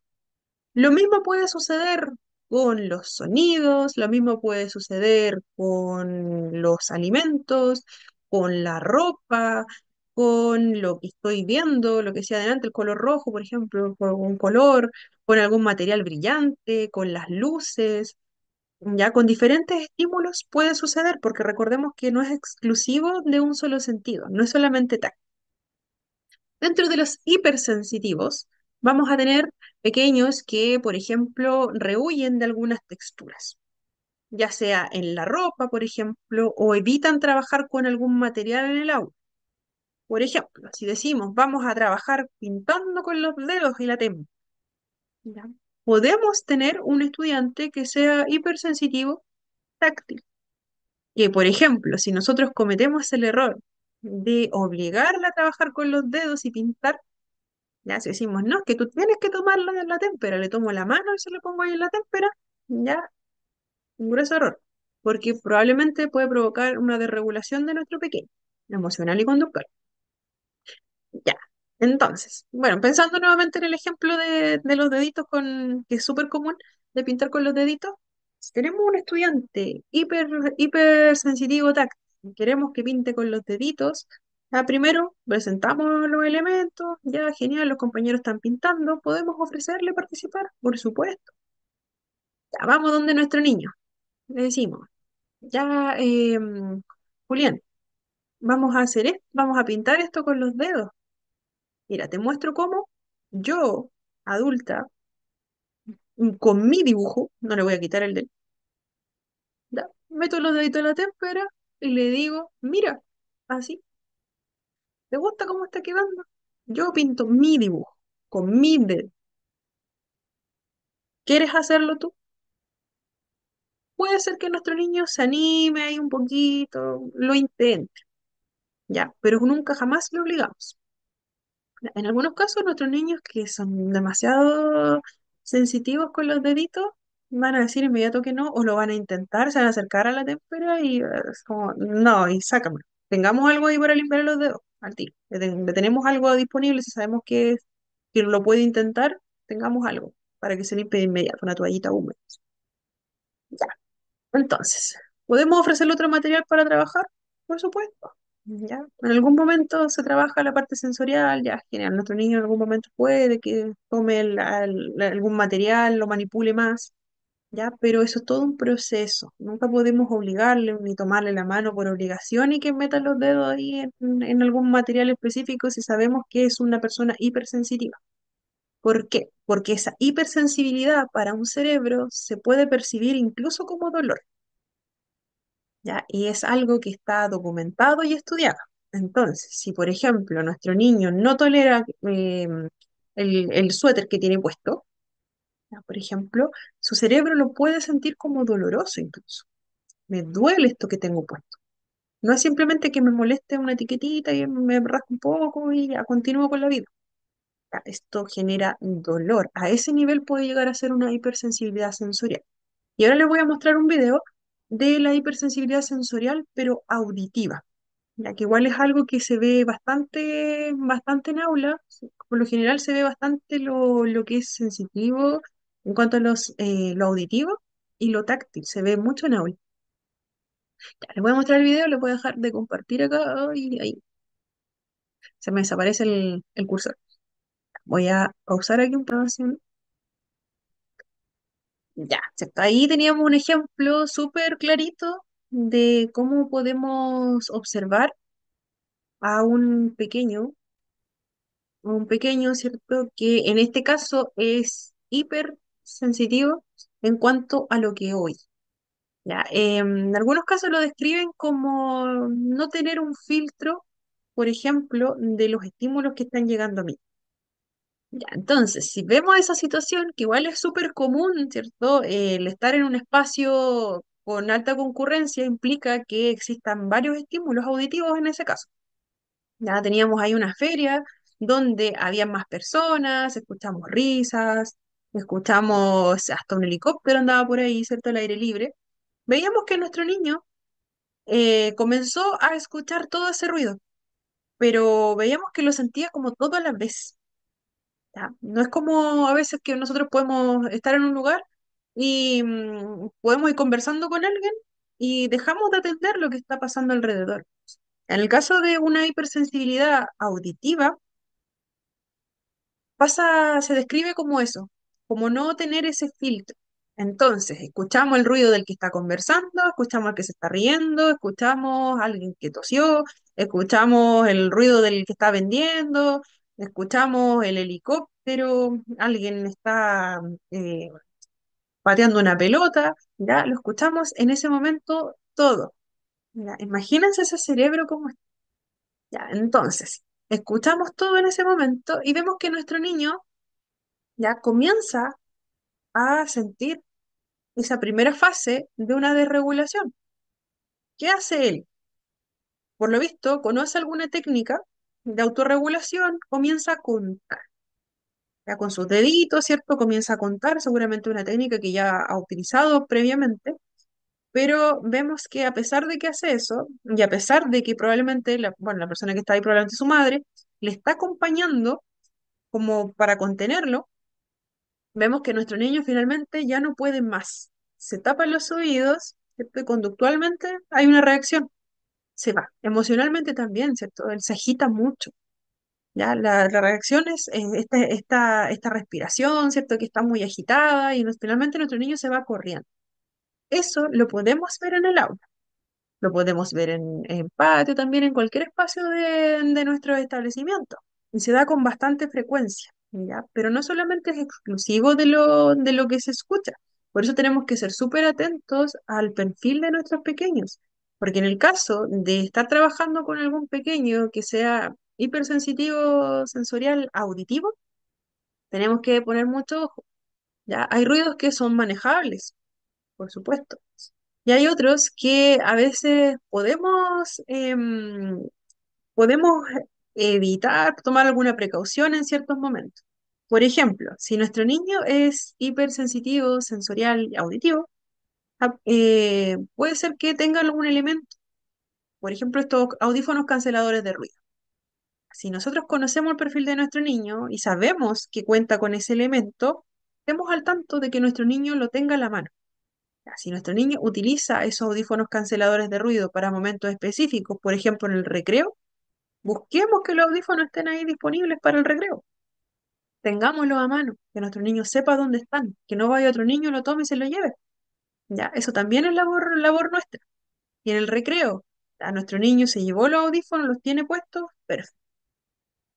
Lo mismo puede suceder con los sonidos, lo mismo puede suceder con los alimentos, con la ropa, con lo que estoy viendo, lo que decía adelante, el color rojo, por ejemplo, con un color, con algún material brillante, con las luces, ya con diferentes estímulos puede suceder, porque recordemos que no es exclusivo de un solo sentido, no es solamente táctil. Dentro de los hipersensitivos, vamos a tener pequeños que, por ejemplo, rehuyen de algunas texturas, ya sea en la ropa, por ejemplo, o evitan trabajar con algún material en el aula. Por ejemplo, si decimos vamos a trabajar pintando con los dedos y la témpera, ¿ya? Podemos tener un estudiante que sea hipersensitivo táctil. Que, por ejemplo, si nosotros cometemos el error de obligarla a trabajar con los dedos y pintar, ya si decimos, no, que tú tienes que tomarlo en la témpera, le tomo la mano y se lo pongo ahí en la témpera, ya, un grueso error, porque probablemente puede provocar una desregulación de nuestro pequeño, emocional y conductual. Ya. Entonces, bueno, pensando nuevamente en el ejemplo de los deditos que es súper común de pintar con los deditos, si tenemos un estudiante hipersensitivo táctil, y queremos que pinte con los deditos, primero presentamos los elementos, ya genial, los compañeros están pintando, podemos ofrecerle participar, por supuesto. Ya vamos donde nuestro niño, le decimos, ya, Julián, vamos a hacer esto, vamos a pintar esto con los dedos. Mira, te muestro cómo yo, adulta, con mi dibujo, no le voy a quitar el de él, ya, meto los deditos en la témpera y le digo, mira, así, ¿te gusta cómo está quedando? Yo pinto mi dibujo, con mi dedo. ¿Quieres hacerlo tú? Puede ser que nuestro niño se anime ahí un poquito, lo intente, ya, pero nunca jamás lo obligamos. En algunos casos, nuestros niños que son demasiado sensitivos con los deditos van a decir inmediato que no, o lo van a intentar, se van a acercar a la témpera y es como, no, y sácamelo. Tengamos algo ahí para limpiar los dedos, al tiro. Le tenemos algo disponible, si sabemos que lo puede intentar, tengamos algo para que se limpie de inmediato, una toallita húmeda. Ya. Entonces, ¿podemos ofrecerle otro material para trabajar? Por supuesto. ¿Ya? En algún momento se trabaja la parte sensorial, ya genial. Nuestro niño en algún momento puede que tome algún material, lo manipule más, ¿ya? Pero eso es todo un proceso. Nunca podemos obligarle ni tomarle la mano por obligación y que meta los dedos ahí en algún material específico si sabemos que es una persona hipersensitiva. ¿Por qué? Porque esa hipersensibilidad para un cerebro se puede percibir incluso como dolor. ¿Ya? Y es algo que está documentado y estudiado. Entonces, si por ejemplo nuestro niño no tolera el suéter que tiene puesto, ¿ya? Por ejemplo, su cerebro lo puede sentir como doloroso incluso. Me duele esto que tengo puesto. No es simplemente que me moleste una etiquetita y me rasco un poco y ya continúo con la vida. Ya, esto genera dolor. A ese nivel puede llegar a ser una hipersensibilidad sensorial. Y ahora les voy a mostrar un video de la hipersensibilidad sensorial, pero auditiva, ya que igual es algo que se ve bastante en aula. Sí, por lo general se ve bastante lo que es sensitivo en cuanto a lo auditivo y lo táctil, se ve mucho en aula. Ya, les voy a mostrar el video, les voy a dejar de compartir acá. Ay, ahí, se me desaparece el cursor. Voy a pausar aquí un grabación. Ya, ¿cierto? Ahí teníamos un ejemplo súper clarito de cómo podemos observar a un pequeño, ¿cierto? Que en este caso es hipersensitivo en cuanto a lo que oye. Ya, en algunos casos lo describen como no tener un filtro, por ejemplo, de los estímulos que están llegando a mí. Ya, entonces, si vemos esa situación, que igual es súper común, ¿cierto? El estar en un espacio con alta concurrencia implica que existan varios estímulos auditivos en ese caso. Ya teníamos ahí una feria donde había más personas, escuchamos risas, escuchamos hasta un helicóptero andaba por ahí, ¿cierto? Al aire libre. Veíamos que nuestro niño comenzó a escuchar todo ese ruido, pero veíamos que lo sentía como todo a la vez. ¿Ya? No es como a veces que nosotros podemos estar en un lugar y podemos ir conversando con alguien y dejamos de atender lo que está pasando alrededor. En el caso de una hipersensibilidad auditiva, se describe como eso, como no tener ese filtro. Entonces, escuchamos el ruido del que está conversando, escuchamos al que se está riendo, escuchamos a alguien que tosió, escuchamos el ruido del que está vendiendo, escuchamos el helicóptero, alguien está eh, pateando una pelota, ya lo escuchamos en ese momento todo. Ya, imagínense ese cerebro como está. Ya, entonces, escuchamos todo en ese momento y vemos que nuestro niño ya comienza a sentir esa primera fase de una desregulación. ¿Qué hace él? Por lo visto, conoce alguna técnica de autorregulación, comienza a contar. Ya con sus deditos, ¿cierto? Comienza a contar, seguramente una técnica que ya ha utilizado previamente, pero vemos que a pesar de que hace eso, y a pesar de que probablemente, bueno, la persona que está ahí, probablemente su madre, le está acompañando como para contenerlo, vemos que nuestro niño finalmente ya no puede más. Se tapa los oídos, ¿cierto? Y conductualmente hay una reacción, se va. Emocionalmente también, ¿cierto? Él se agita mucho. Ya, la reacción es esta respiración, ¿cierto? Que está muy agitada y finalmente nuestro niño se va corriendo. Eso lo podemos ver en el aula, lo podemos ver en patio, también en cualquier espacio de nuestro establecimiento. Y se da con bastante frecuencia. ¿ya? Pero no solamente es exclusivo de lo que se escucha. Por eso tenemos que ser súper atentos al perfil de nuestros pequeños. Porque en el caso de estar trabajando con algún pequeño que sea hipersensitivo sensorial auditivo, tenemos que poner mucho ojo, ¿ya? Hay ruidos que son manejables, por supuesto. Y hay otros que a veces podemos evitar tomar alguna precaución en ciertos momentos. Por ejemplo, si nuestro niño es hipersensitivo, sensorial y auditivo, puede ser que tenga algún elemento, por ejemplo, estos audífonos canceladores de ruido. Si nosotros conocemos el perfil de nuestro niño y sabemos que cuenta con ese elemento, estemos al tanto de que nuestro niño lo tenga a la mano. Ya, si nuestro niño utiliza esos audífonos canceladores de ruido para momentos específicos, por ejemplo en el recreo, busquemos que los audífonos estén ahí disponibles para el recreo. Tengámoslo a mano, que nuestro niño sepa dónde están, que no vaya otro niño, lo tome y se lo lleve. Ya, eso también es labor nuestra. Y en el recreo, a nuestro niño se llevó los audífonos, los tiene puestos, perfecto.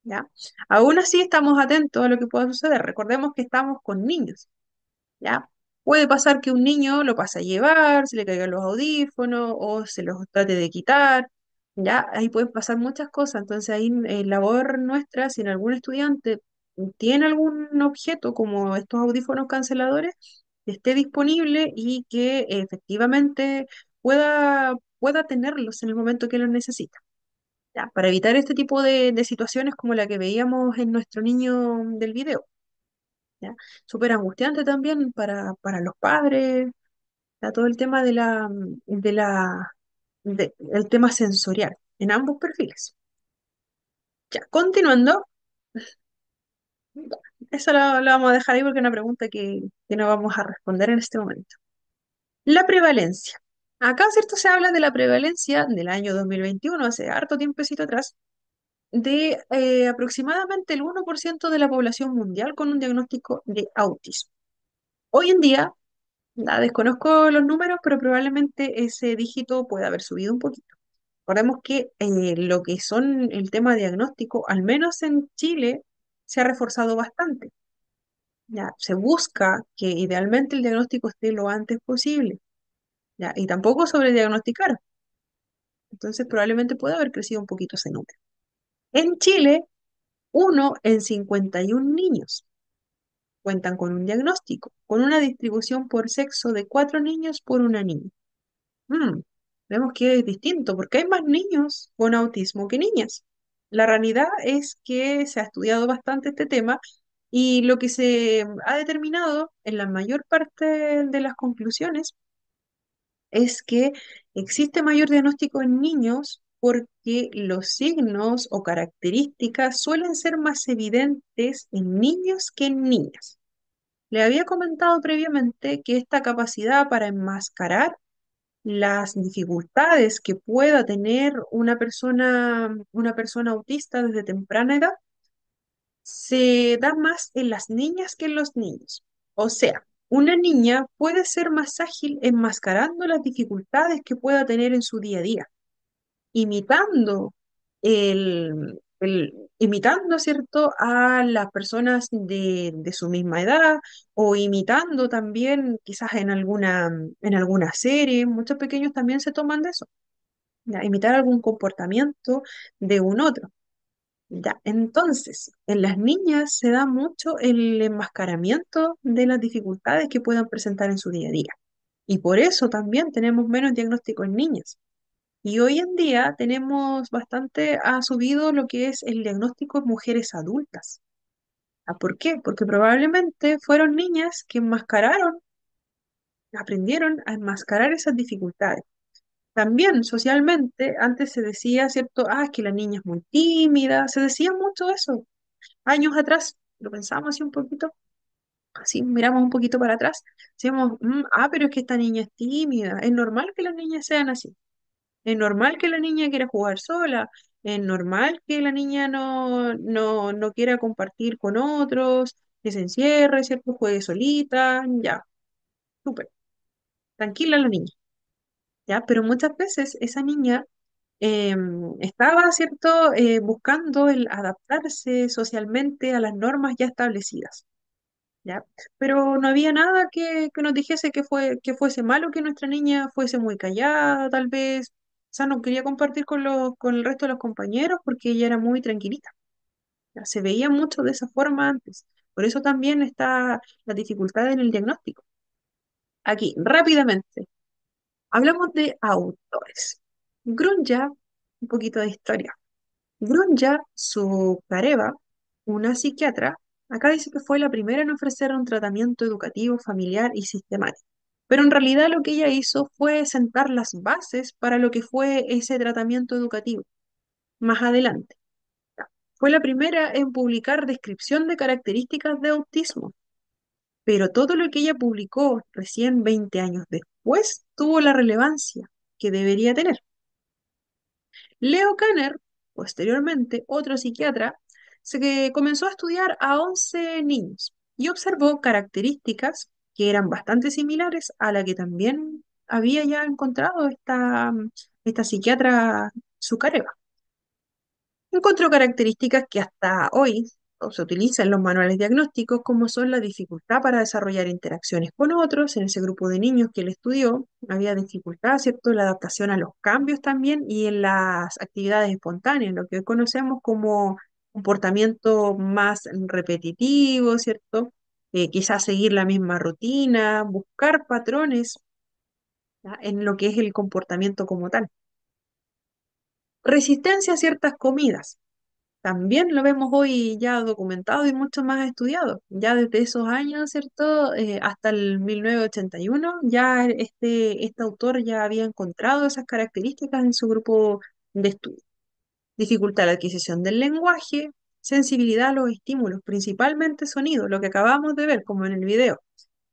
¿Ya? Aún así estamos atentos a lo que pueda suceder. Recordemos que estamos con niños. ¿Ya? Puede pasar que un niño lo pase a llevar, se le caigan los audífonos o se los trate de quitar, ¿ya? Ahí pueden pasar muchas cosas, entonces ahí labor nuestra, si en algún estudiante tiene algún objeto como estos audífonos canceladores, que esté disponible y que efectivamente pueda tenerlos en el momento que los necesita, ¿ya? Para evitar este tipo de situaciones como la que veíamos en nuestro niño del video. ¿Ya? Súper angustiante también para los padres, ya. Todo el tema el tema sensorial en ambos perfiles. Ya, continuando, ya, esa la vamos a dejar ahí porque es una pregunta que no vamos a responder en este momento. La prevalencia. Acá, ¿cierto? Se habla de la prevalencia del año 2021, hace harto tiempecito atrás, de aproximadamente el 1% de la población mundial con un diagnóstico de autismo. Hoy en día, desconozco los números, pero probablemente ese dígito puede haber subido un poquito. Recordemos que lo que son el tema diagnóstico, al menos en Chile, se ha reforzado bastante. Ya, se busca que idealmente el diagnóstico esté lo antes posible, ya, y tampoco sobrediagnosticar. Entonces probablemente puede haber crecido un poquito ese número. En Chile, 1 en 51 niños cuentan con un diagnóstico, con una distribución por sexo de 4 niños por una niña. Mm, Vemos que es distinto, porque hay más niños con autismo que niñas. La realidad es que se ha estudiado bastante este tema y lo que se ha determinado en la mayor parte de las conclusiones es que existe mayor diagnóstico en niños porque los signos o características suelen ser más evidentes en niños que en niñas. Le había comentado previamente que esta capacidad para enmascarar las dificultades que pueda tener una persona autista desde temprana edad se da más en las niñas que en los niños. O sea, una niña puede ser más ágil enmascarando las dificultades que pueda tener en su día a día, imitando imitando, ¿cierto?, a las personas de su misma edad o imitando también quizás en alguna serie. Muchos pequeños también se toman de eso, ¿ya? Imitar algún comportamiento de un otro. Ya, entonces, en las niñas se da mucho el enmascaramiento de las dificultades que puedan presentar en su día a día. Y por eso también tenemos menos diagnóstico en niñas. Y hoy en día tenemos bastante, ha subido lo que es el diagnóstico en mujeres adultas. ¿Por qué? Porque probablemente fueron niñas que aprendieron a enmascarar esas dificultades. También socialmente, antes se decía, ¿cierto? Es que la niña es muy tímida, se decía mucho eso. Años atrás, lo pensábamos así un poquito, así miramos un poquito para atrás, decíamos, pero es que esta niña es tímida, es normal que las niñas sean así. Es normal que la niña quiera jugar sola, es normal que la niña no quiera compartir con otros, que se encierre, ¿cierto? Juegue solita, ya, súper, tranquila la niña, ¿ya? Pero muchas veces esa niña eh, estaba, ¿cierto?, buscando el adaptarse socialmente a las normas ya establecidas, ¿ya? Pero no había nada que nos dijese que fuese malo que nuestra niña fuese muy callada, tal vez. O sea, no quería compartir con el resto de los compañeros porque ella era muy tranquilita. Ya, se veía mucho de esa forma antes. Por eso también está la dificultad en el diagnóstico. Aquí, rápidamente, hablamos de autores. Grunja, un poquito de historia. Grunja Sukareva, una psiquiatra, acá dice que fue la primera en ofrecer un tratamiento educativo, familiar y sistemático. Pero en realidad lo que ella hizo fue sentar las bases para lo que fue ese tratamiento educativo más adelante. Fue la primera en publicar descripción de características de autismo, pero todo lo que ella publicó recién 20 años después tuvo la relevancia que debería tener. Leo Kanner, posteriormente otro psiquiatra, se comenzó a estudiar a 11 niños y observó características que eran bastante similares a la que también había ya encontrado esta psiquiatra Zucareva. Encontró características que hasta hoy se utilizan en los manuales diagnósticos, como son la dificultad para desarrollar interacciones con otros. En ese grupo de niños que él estudió, había dificultad, ¿cierto? La adaptación a los cambios también y en las actividades espontáneas, lo que hoy conocemos como comportamiento más repetitivo, ¿cierto? Quizás seguir la misma rutina, buscar patrones, ¿ya?, en lo que es el comportamiento como tal. Resistencia a ciertas comidas. También lo vemos hoy ya documentado y mucho más estudiado. Ya desde esos años, ¿cierto? Hasta el 1981, ya este autor ya había encontrado esas características en su grupo de estudio. Dificultad la adquisición del lenguaje, sensibilidad a los estímulos, principalmente sonido, lo que acabamos de ver, como en el video.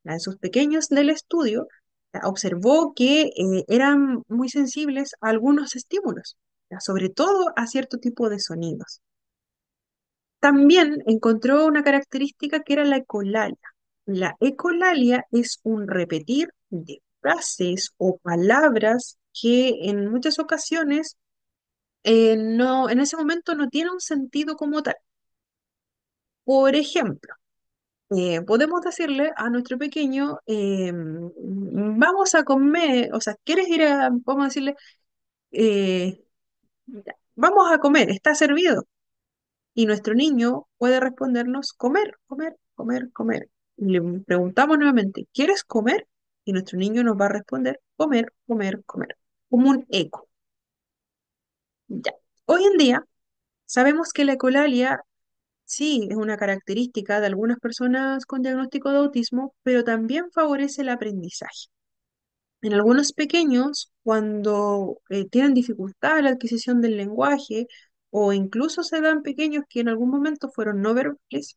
Ya en sus pequeños del estudio, ya observó que eran muy sensibles a algunos estímulos, ya, sobre todo a cierto tipo de sonidos. También encontró una característica que era la ecolalia. La ecolalia es un repetir de frases o palabras que en muchas ocasiones no, en ese momento no tiene un sentido como tal. Por ejemplo, podemos decirle a nuestro pequeño, vamos a comer, o sea, ¿quieres ir a, vamos a decirle, eh, ya, vamos a comer, está servido? Y nuestro niño puede respondernos comer, comer, comer, comer. Y le preguntamos nuevamente, ¿quieres comer? Y nuestro niño nos va a responder comer, comer, comer, como un eco. Ya. Hoy en día sabemos que la ecolalia sí es una característica de algunas personas con diagnóstico de autismo, pero también favorece el aprendizaje. En algunos pequeños, cuando tienen dificultad en la adquisición del lenguaje, o incluso se dan pequeños que en algún momento fueron no verbales,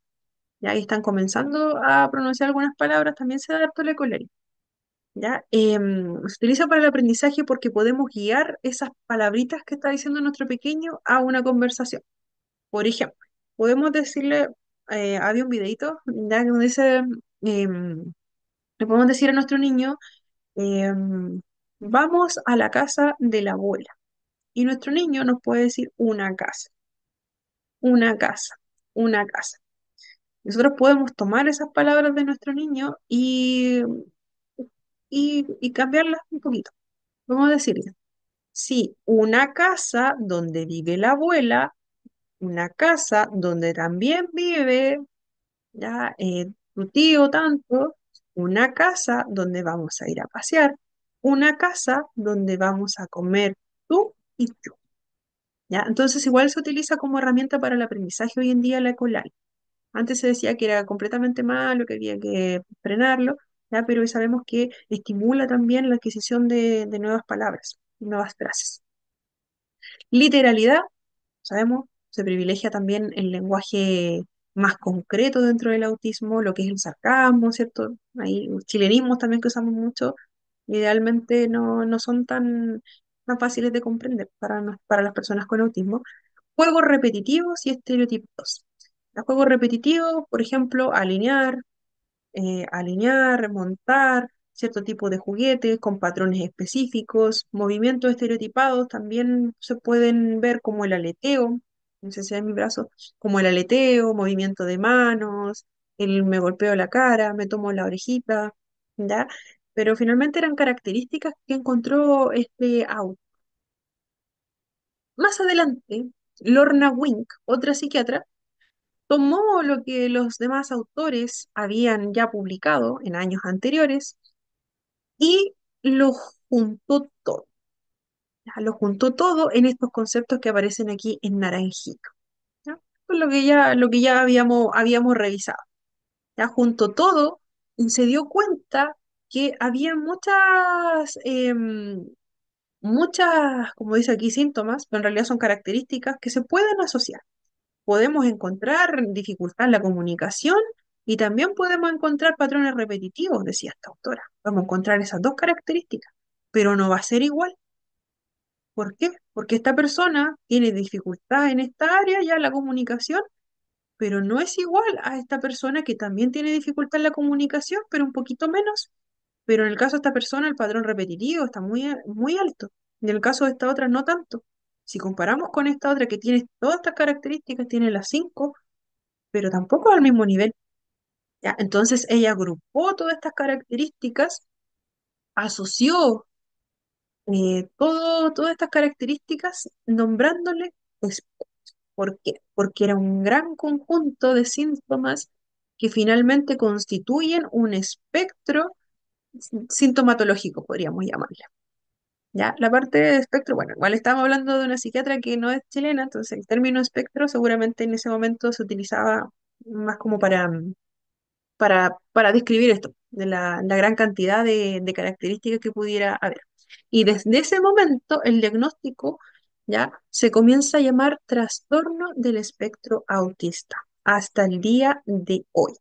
ya y están comenzando a pronunciar algunas palabras, también se da harto la ecolalia, ¿ya? Se utiliza para el aprendizaje porque podemos guiar esas palabritas que está diciendo nuestro pequeño a una conversación. Por ejemplo, podemos decirle, había un videito, ya, donde dice, le podemos decir a nuestro niño, vamos a la casa de la abuela. Y nuestro niño nos puede decir una casa, una casa, una casa. Nosotros podemos tomar esas palabras de nuestro niño y cambiarlas un poquito. Vamos a decirle, sí, una casa donde vive la abuela, una casa donde también vive ya tu tío tanto, una casa donde vamos a ir a pasear, una casa donde vamos a comer tú y yo. ¿Ya? Entonces igual se utiliza como herramienta para el aprendizaje hoy en día la ECOLAL. Antes se decía que era completamente malo, que había que frenarlo, ¿ya? Pero hoy sabemos que estimula también la adquisición de nuevas palabras, nuevas frases. Literalidad, sabemos, se privilegia también el lenguaje más concreto dentro del autismo, lo que es el sarcasmo, ¿cierto? Hay chilenismos también que usamos mucho, idealmente no son tan fáciles de comprender para las personas con autismo. Juegos repetitivos y estereotipados. Los juegos repetitivos, por ejemplo, alinear, alinear, montar. cierto tipo de juguetes con patrones específicos, movimientos estereotipados también se pueden ver como el aleteo, no sé si es mi brazo, como el aleteo, movimiento de manos, el me golpeo la cara, me tomo la orejita, ¿ya? Pero finalmente eran características que encontró este autor. Más adelante, Lorna Wink, otra psiquiatra, tomó lo que los demás autores habían ya publicado en años anteriores y lo juntó todo. Ya, lo juntó todo en estos conceptos que aparecen aquí en naranjito. ¿Ya? Esto es lo que ya habíamos revisado. Ya juntó todo y se dio cuenta que había muchas, como dice aquí, síntomas, pero en realidad son características que se pueden asociar. Podemos encontrar dificultad en la comunicación y también podemos encontrar patrones repetitivos, decía esta autora. Vamos a encontrar esas dos características, pero no va a ser igual. ¿Por qué? Porque esta persona tiene dificultad en esta área, ya la comunicación, pero no es igual a esta persona que también tiene dificultad en la comunicación, pero un poquito menos. Pero en el caso de esta persona, el patrón repetitivo está muy alto. En el caso de esta otra, no tanto. Si comparamos con esta otra que tiene todas estas características, tiene las cinco, pero tampoco al mismo nivel. ¿Ya? Entonces ella agrupó todas estas características, asoció todas estas características nombrándole espectros. ¿Por qué? Porque era un gran conjunto de síntomas que finalmente constituyen un espectro sintomatológico, podríamos llamarle. ¿Ya? La parte de espectro, bueno, igual estamos hablando de una psiquiatra que no es chilena, entonces el término espectro seguramente en ese momento se utilizaba más como para describir esto, de la gran cantidad de características que pudiera haber. Y desde ese momento el diagnóstico ya se comienza a llamar trastorno del espectro autista hasta el día de hoy.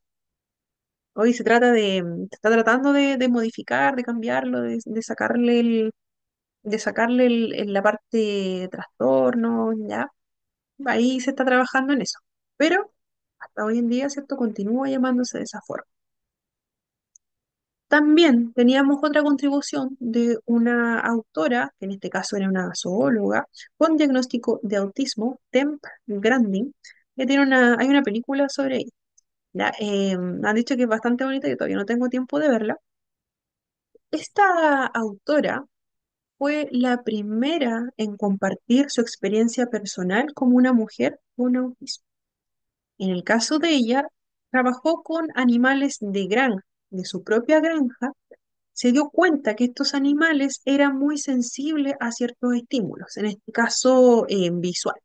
Hoy se está tratando de modificar, de cambiarlo, de sacarle la parte trastorno, ya. Ahí se está trabajando en eso. Pero hasta hoy en día, ¿cierto? Continúa llamándose de esa forma. También teníamos otra contribución de una autora, que en este caso era una zoóloga, con diagnóstico de autismo, Temp Grandin, que hay una película sobre ella. ¿Ya? Me han dicho que es bastante bonita, yo todavía no tengo tiempo de verla. Esta autora fue la primera en compartir su experiencia personal como una mujer con autismo. En el caso de ella, trabajó con animales de granja, de su propia granja, se dio cuenta que estos animales eran muy sensibles a ciertos estímulos, en este caso visual.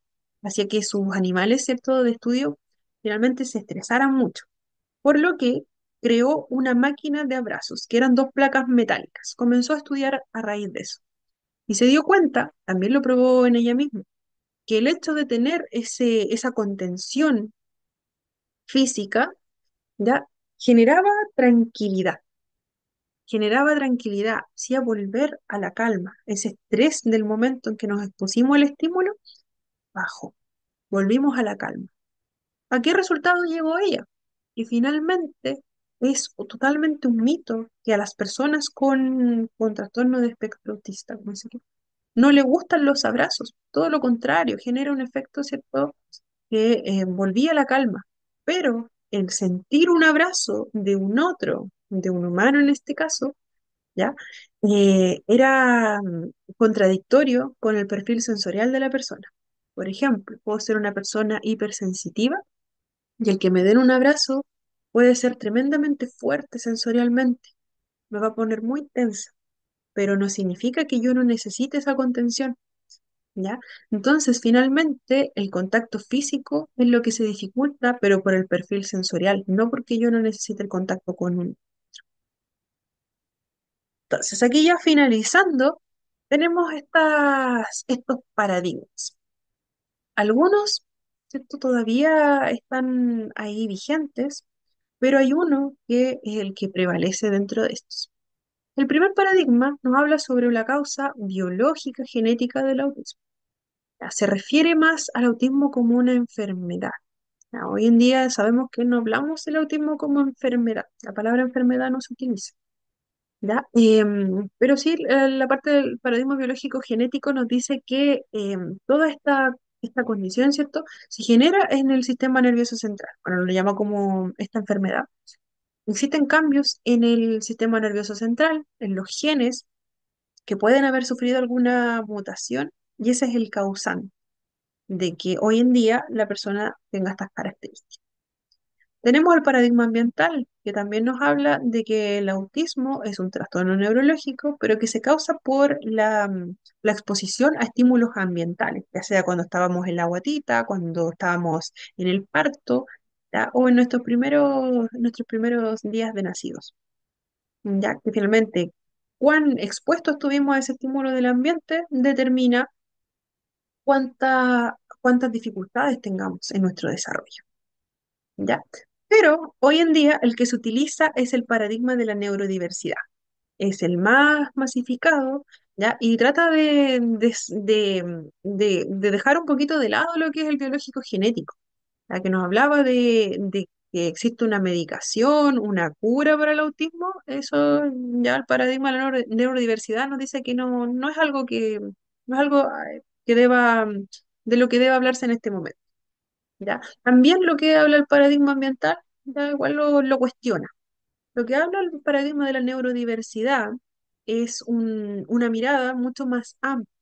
Hacía que sus animales, ¿cierto?, de estudio finalmente se estresaran mucho, por lo que creó una máquina de abrazos, que eran dos placas metálicas. Comenzó a estudiar a raíz de eso. Y se dio cuenta, también lo probó en ella misma, que el hecho de tener esa contención física, ya generaba tranquilidad, hacía volver a la calma. Ese estrés del momento en que nos expusimos al estímulo, bajó, volvimos a la calma. ¿A qué resultado llegó ella? Y finalmente es totalmente un mito que a las personas con trastorno de espectro autista, como se llama, no le gustan los abrazos, todo lo contrario, genera un efecto, ¿cierto?, que volvía a la calma. Pero el sentir un abrazo de un otro, de un humano en este caso, ¿ya? Era contradictorio con el perfil sensorial de la persona. Por ejemplo, puedo ser una persona hipersensitiva y el que me den un abrazo puede ser tremendamente fuerte sensorialmente, me va a poner muy tensa, pero no significa que yo no necesite esa contención, ¿ya? Entonces, finalmente, el contacto físico es lo que se dificulta, pero por el perfil sensorial, no porque yo no necesite el contacto con un. Entonces, aquí ya finalizando, tenemos estos paradigmas. Algunos, ¿cierto?, todavía están ahí vigentes, pero hay uno que es el que prevalece dentro de estos. El primer paradigma nos habla sobre la causa biológica genética del autismo. Ya, se refiere más al autismo como una enfermedad. Ya, hoy en día sabemos que no hablamos del autismo como enfermedad. La palabra enfermedad no se utiliza. ¿Ya? Pero sí, la parte del paradigma biológico genético nos dice que toda esta condición, ¿cierto?, se genera en el sistema nervioso central. Bueno, lo llama como esta enfermedad. Existen cambios en el sistema nervioso central, en los genes, que pueden haber sufrido alguna mutación, y ese es el causante de que hoy en día la persona tenga estas características. Tenemos el paradigma ambiental, que también nos habla de que el autismo es un trastorno neurológico, pero que se causa por la exposición a estímulos ambientales, ya sea cuando estábamos en la guatita, cuando estábamos en el parto, ¿ya? O en nuestros primeros días de nacidos. Ya que finalmente cuán expuestos estuvimos a ese estímulo del ambiente determina cuántas dificultades tengamos en nuestro desarrollo. ¿Ya? Pero hoy en día el que se utiliza es el paradigma de la neurodiversidad. Es el más masificado, ¿ya? Y trata de dejar un poquito de lado lo que es el biológico genético, la que nos hablaba de que existe una medicación, una cura para el autismo. Eso ya el paradigma de la neurodiversidad nos dice que no es algo no es algo que de lo que debe hablarse en este momento. ¿Ya? También lo que habla el paradigma ambiental, ya igual lo cuestiona. Lo que habla el paradigma de la neurodiversidad es una mirada mucho más amplia.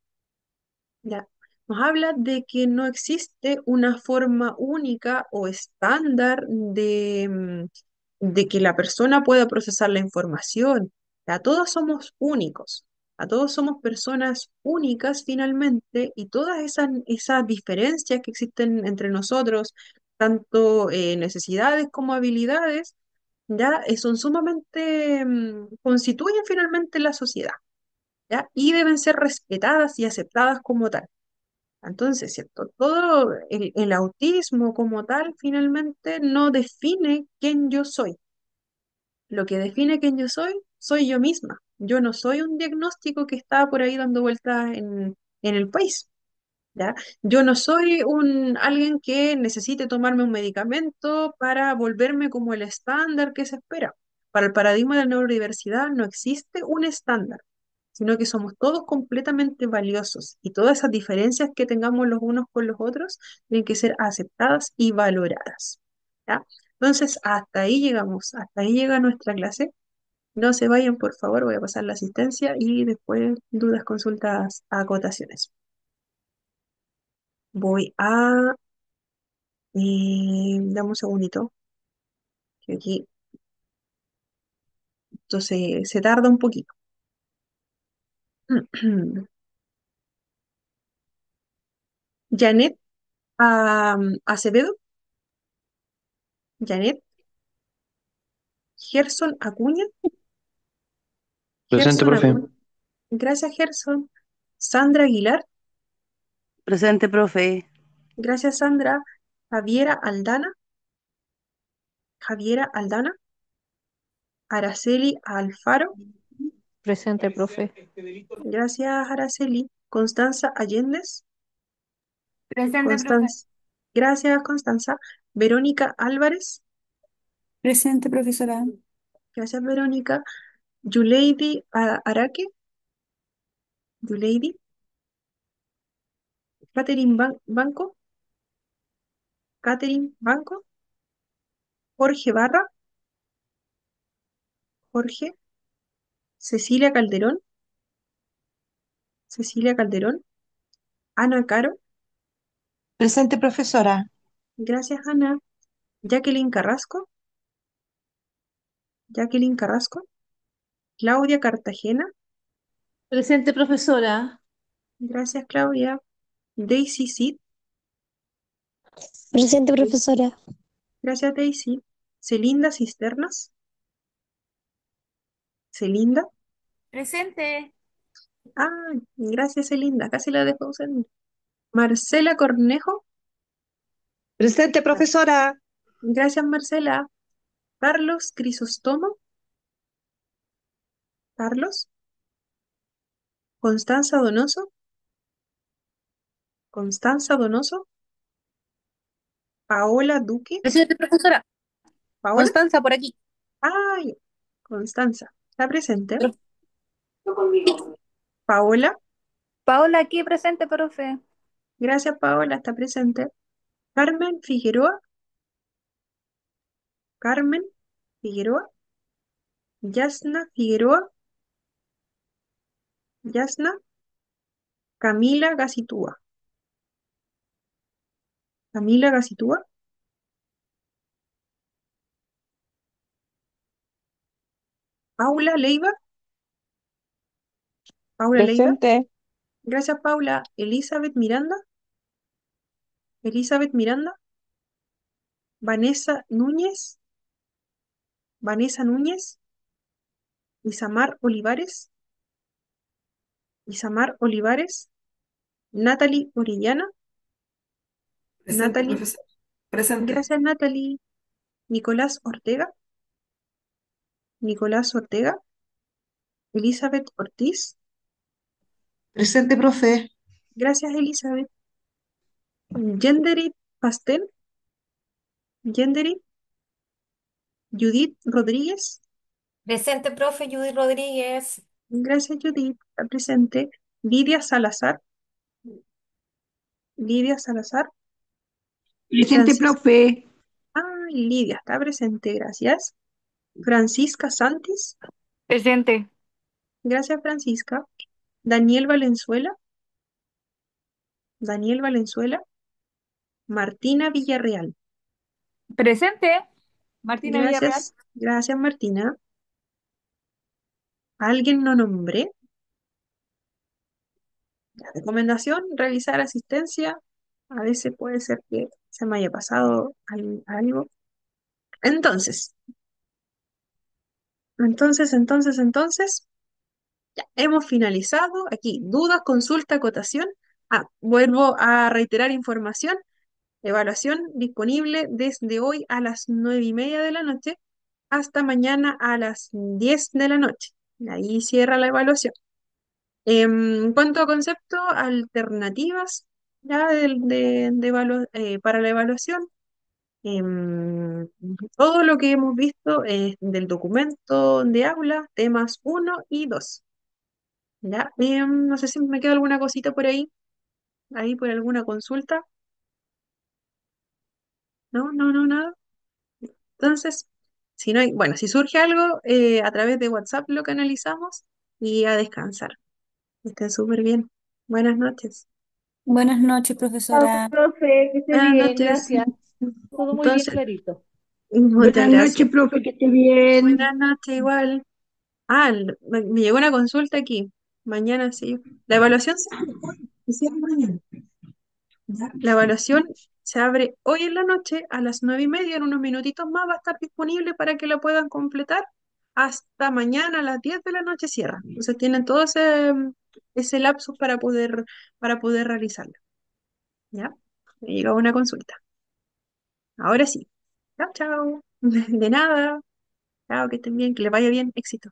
¿Ya? Nos habla de que no existe una forma única o estándar de que la persona pueda procesar la información. Ya, todos somos únicos, a todos somos personas únicas finalmente, y todas esas diferencias que existen entre nosotros, tanto necesidades como habilidades, ya son sumamente, constituyen finalmente la sociedad, ¿ya? Y deben ser respetadas y aceptadas como tal. Entonces, ¿cierto? Todo el autismo como tal finalmente no define quién yo soy. Lo que define quién yo soy yo misma. Yo no soy un diagnóstico que está por ahí dando vueltas en el país, ¿ya? Yo no soy alguien que necesite tomarme un medicamento para volverme como el estándar que se espera. Para el paradigma de la neurodiversidad no existe un estándar, sino que somos todos completamente valiosos, y todas esas diferencias que tengamos los unos con los otros tienen que ser aceptadas y valoradas, ¿ya? Entonces, hasta ahí llegamos, hasta ahí llega nuestra clase. No se vayan, por favor, voy a pasar la asistencia y después dudas, consultas, acotaciones. Voy a... dame un segundito, que aquí esto se tarda un poquito. Janet Acevedo, Janet Gerson Acuña, Presente, Gerson profe. Acuña. Gracias, Gerson. Sandra Aguilar. Presente, profe. Gracias, Sandra. Javiera Aldana. Javiera Aldana. Araceli Alfaro. Presente, profe. Gracias, Araceli. Constanza Allendez. Presente, profe. Constanza. Gracias, Constanza. Verónica Álvarez. Presente, profesora. Gracias, Verónica. Yuleidi Araque. Yuleidi. Catherine Banco. Catherine Banco. Jorge Barra. Jorge. Cecilia Calderón. Cecilia Calderón. Ana Caro. Presente, profesora. Gracias, Ana. Jacqueline Carrasco. Jacqueline Carrasco. Claudia Cartagena. Presente, profesora. Gracias, Claudia. Daisy Sid. Presente, profesora. Gracias, Daisy. Celinda Cisternas. Celinda. Presente. Ah, gracias, Celinda. Casi la dejo usar. Marcela Cornejo. Presente, profesora. Gracias, Marcela. Carlos Crisóstomo. Carlos. Constanza Donoso. Constanza Donoso. Paola Duque. Presente, profesora. Paola. Constanza, por aquí. Ay, Constanza. está presente. Paola, Paola aquí presente, profe. gracias Paola, está presente. Carmen Figueroa, Carmen Figueroa, Yasna Figueroa, Yasna, Camila Gacitúa, Camila Gacitúa, Paula Leiva, Paula Leiva, Presente. gracias Paula. Elizabeth Miranda, Elizabeth Miranda, Vanessa Núñez, Vanessa Núñez, Isamar Olivares, Isamar Olivares, Natalie Orellana, Presente, Natalie, profesor. Presente. gracias Natalie. Nicolás Ortega, Nicolás Ortega, Elizabeth Ortiz, Presente, profe. gracias Elizabeth. Gendery Pastel, Gendery, Judith Rodríguez, Presente, profe Judy Rodríguez. gracias Judith, está presente. Lidia Salazar, Lidia Salazar, Presente, Francisca, profe. Lidia está presente, gracias. Francisca Santis, Presente. gracias Francisca. Daniel Valenzuela, Daniel Valenzuela, Martina Villarreal, Presente. Martina Villarreal. gracias, gracias Martina. ¿Alguien no nombré? La recomendación, revisar asistencia. A veces puede ser que se me haya pasado algo. Entonces, entonces, ya hemos finalizado. Aquí, dudas, consulta, acotación. Vuelvo a reiterar información. Evaluación disponible desde hoy a las 9:30 de la noche hasta mañana a las 10 de la noche. Ahí cierra la evaluación. En cuanto a concepto, alternativas ya para la evaluación, em, todo lo que hemos visto es del documento de aula, temas 1 y 2. ¿Ya? No sé si me queda alguna cosita por ahí por alguna consulta. No, no, no, nada. Entonces, si no hay, bueno, si surge algo, a través de WhatsApp lo canalizamos y a descansar. Estén súper bien. Buenas noches. Buenas noches, Chao, profesora. profe, que esté Buenas bien, noches. gracias. Todo muy bien Entonces, clarito. muchas Buenas gracias. noches, profe, que esté bien. Buenas noches, igual. Me llegó una consulta aquí. Mañana sí. La evaluación se abre hoy y cierra mañana. ¿Ya? La evaluación se abre hoy en la noche a las 9:30. En unos minutitos más va a estar disponible para que la puedan completar. Hasta mañana a las 10 de la noche cierra. Entonces tienen todo ese lapsus para poder realizarlo. ¿Ya? Me llegó una consulta. Ahora sí. Chao, chao. De nada. Chao, que estén bien, que les vaya bien. Éxito.